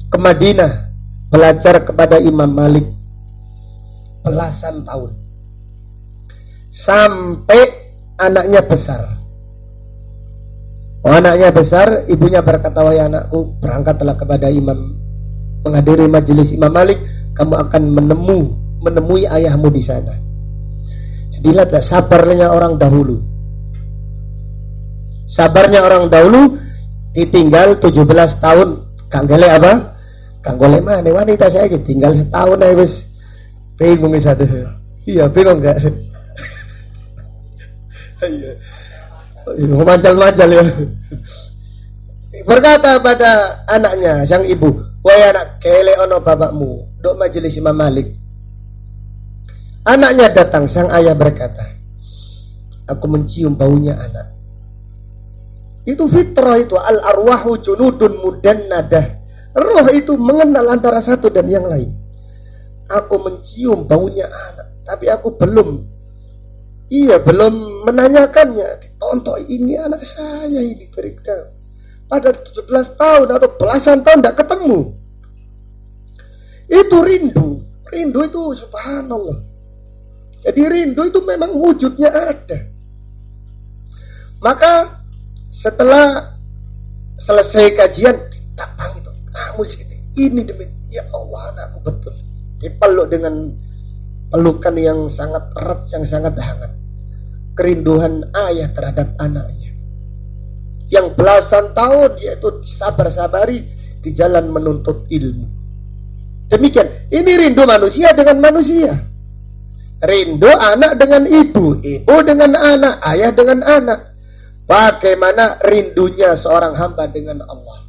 ke Madinah belajar kepada Imam Malik belasan tahun sampai anaknya besar. Anaknya besar, ibunya berkata, wahai anakku, berangkatlah kepada imam, menghadiri majelis Imam Malik, kamu akan menemui ayahmu di sana. Jadi lihatlah sabarnya orang dahulu. Sabarnya orang dahulu, ditinggal 17 tahun, kang golek apa? Kang golek mana wanita saya tinggal setahun aja wis bingung wis ada. Iya, bingung enggak? Iya. Mancal-mancal ya. Berkata pada anaknya, sang ibu, wahai anak, kelek ono bapakmu, dok majelis Imam Malik. Anaknya datang, sang ayah berkata, aku mencium baunya anak. Itu fitrah itu, al-arwahu junudun mudannadah. Roh itu mengenal antara satu dan yang lain. Aku mencium baunya anak, tapi aku belum menanyakannya. Ditonton, ini anak saya ini berita. Pada 17 tahun atau belasan tahun tidak ketemu. Itu rindu. Rindu itu subhanallah. Jadi rindu itu memang wujudnya ada. Maka setelah selesai kajian, datang itu, kamu segini, ini demi, ya Allah anakku betul. Dipeluk dengan pelukan yang sangat erat, yang sangat hangat. Kerinduan ayah terhadap anaknya yang belasan tahun, yaitu sabar-sabari di jalan menuntut ilmu. Demikian, ini rindu manusia dengan manusia. Rindu anak dengan ibu, ibu dengan anak, ayah dengan anak. Bagaimana rindunya seorang hamba dengan Allah.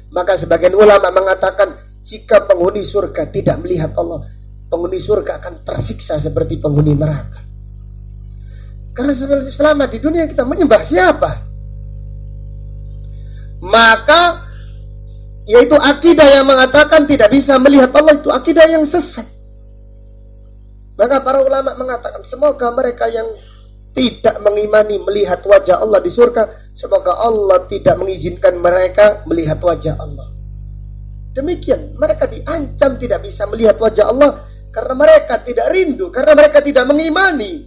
Maka sebagian ulama mengatakan, jika penghuni surga tidak melihat Allah, penghuni surga akan tersiksa seperti penghuni neraka. Karena selama di dunia kita menyembah siapa? Maka yaitu akidah yang mengatakan tidak bisa melihat Allah, itu akidah yang sesat. Maka para ulama mengatakan, semoga mereka yang tidak mengimani melihat wajah Allah di surga, semoga Allah tidak mengizinkan mereka melihat wajah Allah. Demikian, mereka diancam tidak bisa melihat wajah Allah karena mereka tidak rindu, karena mereka tidak mengimani.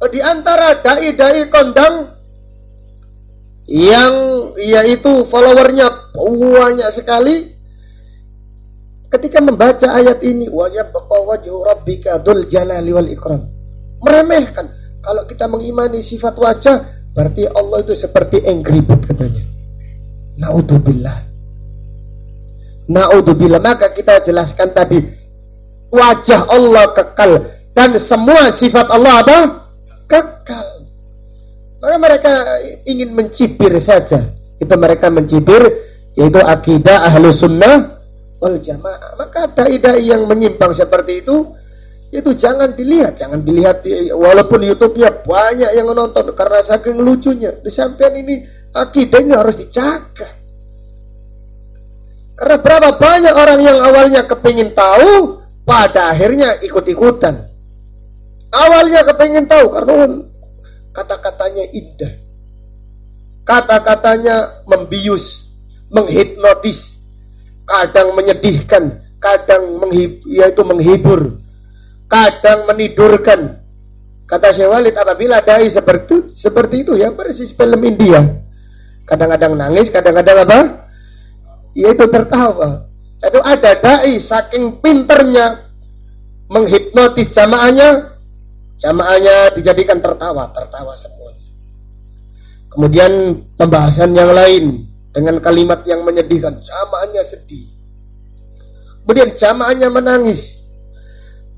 Di antara dai-dai kondang yang yaitu followernya banyak sekali, ketika membaca ayat ini, wa yabqa wajhu rabbika dzul jalali wal ikram, meremehkan. Kalau kita mengimani sifat wajah, berarti Allah itu seperti Angry Bird katanya. Naudzubillah. Maka kita jelaskan tadi, wajah Allah kekal dan semua sifat Allah apa? Kekal. Maka mereka ingin mencibir saja. Itu mereka mencibir, yaitu akidah ahlu sunnah wal jamaah. Maka dai-dai yang menyimpang seperti itu jangan dilihat walaupun YouTube-nya banyak yang menonton karena saking lucunya. Di samping ini akidahnya harus dijaga. Karena berapa banyak orang yang awalnya kepingin tahu, pada akhirnya ikut-ikutan. Awalnya kepingin tahu karena kata-katanya indah, kata-katanya membius, menghipnotis, kadang menyedihkan, kadang menghibur, kadang menidurkan. Kata Syekh Walid, apabila dai seperti itu ya persis film India. Kadang-kadang nangis, kadang-kadang apa? Yaitu tertawa. Itu ada dai saking pinternya menghipnotis jamaahnya dijadikan tertawa semuanya. Kemudian pembahasan yang lain dengan kalimat yang menyedihkan, jamaahnya sedih. Kemudian jamaahnya menangis.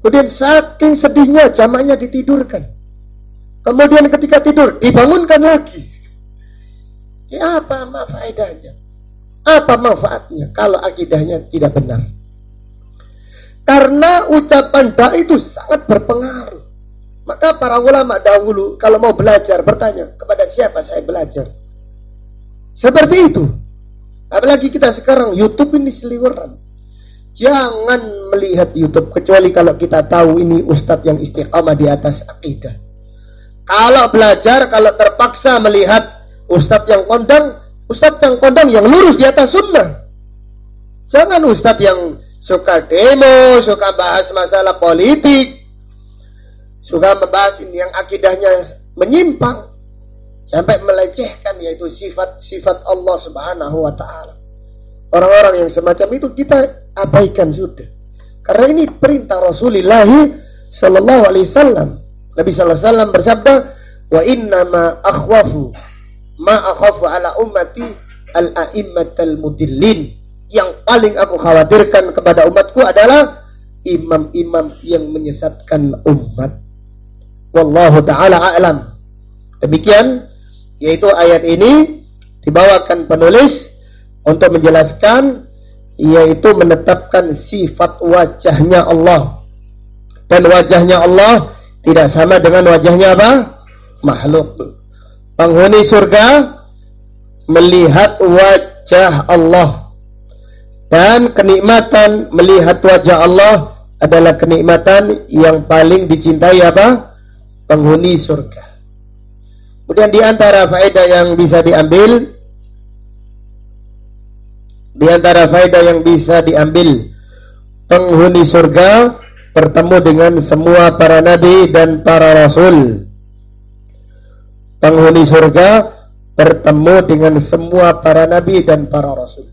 Kemudian saking sedihnya jamaahnya ditidurkan. Kemudian ketika tidur dibangunkan lagi. Ya apa faedahnya? Apa manfaatnya kalau akidahnya tidak benar? Karena ucapan dai itu sangat berpengaruh. Maka para ulama dahulu kalau mau belajar bertanya, kepada siapa saya belajar? Seperti itu. Apalagi kita sekarang YouTube ini seliweran. Jangan melihat YouTube kecuali kalau kita tahu ini ustadz yang istiqamah di atas akidah. Kalau belajar, kalau terpaksa melihat ustadz yang kondang yang lurus di atas sunnah. Jangan ustadz yang suka demo, suka bahas masalah politik, suka membahas ini yang akidahnya menyimpang sampai melecehkan, yaitu sifat Allah Subhanahu wa ta'ala. Orang-orang yang semacam itu kita abaikan sudah. Karena ini perintah Rasulullah sallallahu alaihi wasallam. Nabi sallallahu alaihi wasallam bersabda, "Wa inna ma akhafu ala ummati al-a'immatal mudillin." Yang paling aku khawatirkan kepada umatku adalah imam-imam yang menyesatkan umat. Wallahu ta'ala a'lam. Demikian, yaitu ayat ini dibawakan penulis untuk menjelaskan, yaitu menetapkan sifat wajahnya Allah. Dan wajahnya Allah tidak sama dengan wajahnya apa? Makhluk. Penghuni surga melihat wajah Allah, dan kenikmatan melihat wajah Allah adalah kenikmatan yang paling dicintai apa? Penghuni surga. Kemudian di antara faedah yang bisa diambil, penghuni surga bertemu dengan semua para nabi dan para rasul. Penghuni surga bertemu dengan semua para nabi dan para rasul.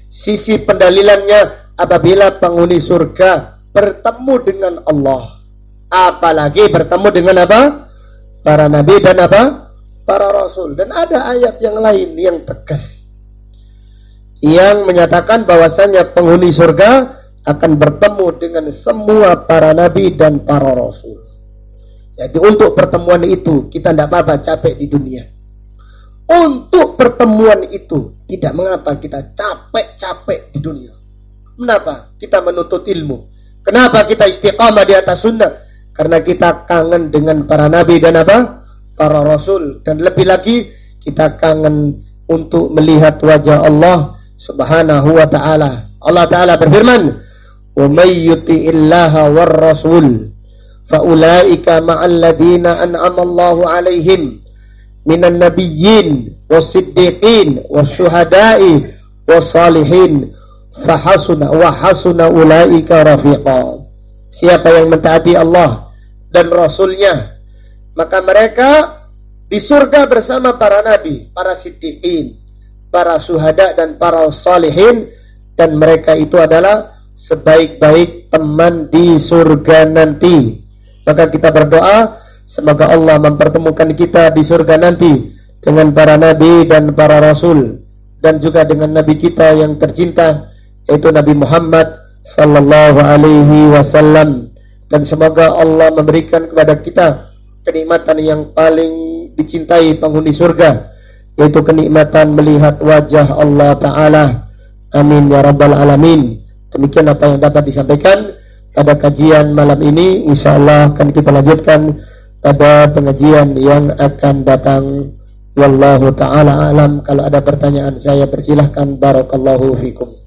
Sisi pendalilannya, apabila penghuni surga bertemu dengan Allah, apalagi bertemu dengan apa? Para nabi dan apa? Para rasul. Dan ada ayat yang lain yang tegas yang menyatakan bahwasanya penghuni surga akan bertemu dengan semua para nabi dan para rasul. Jadi untuk pertemuan itu kita tidak apa-apa capek di dunia. Untuk pertemuan itu tidak mengapa kita capek-capek di dunia. Kenapa? Kita menuntut ilmu. Kenapa kita istiqamah di atas sunnah? Karena kita kangen dengan para nabi dan apa? Para rasul. Dan lebih lagi kita kangen untuk melihat wajah Allah subhanahu wa ta'ala. Allah ta'ala berfirman, "Wa may yuti'illaha war rasul faulaika ma'al ladina an'ama Allahu 'alaihim minan nabiyyin was-siddiqin wasyuhada'i was-salihin wa hasuna ulaika rafiqa." Siapa yang mentaati Allah dan Rasulnya, maka mereka di surga bersama para nabi, para siddiqin, para syuhada dan para salihin, dan mereka itu adalah sebaik-baik teman di surga nanti. Maka kita berdoa semoga Allah mempertemukan kita di surga nanti dengan para nabi dan para rasul, dan juga dengan nabi kita yang tercinta yaitu Nabi Muhammad sallallahu alaihi wasallam. Dan semoga Allah memberikan kepada kita kenikmatan yang paling dicintai penghuni surga, yaitu kenikmatan melihat wajah Allah Ta'ala. Amin ya rabbal alamin. Demikian apa yang dapat disampaikan pada kajian malam ini. InsyaAllah akan kita lanjutkan pada pengajian yang akan datang. Wallahu ta'ala alam. Kalau ada pertanyaan saya persilahkan. Barakallahu fikum.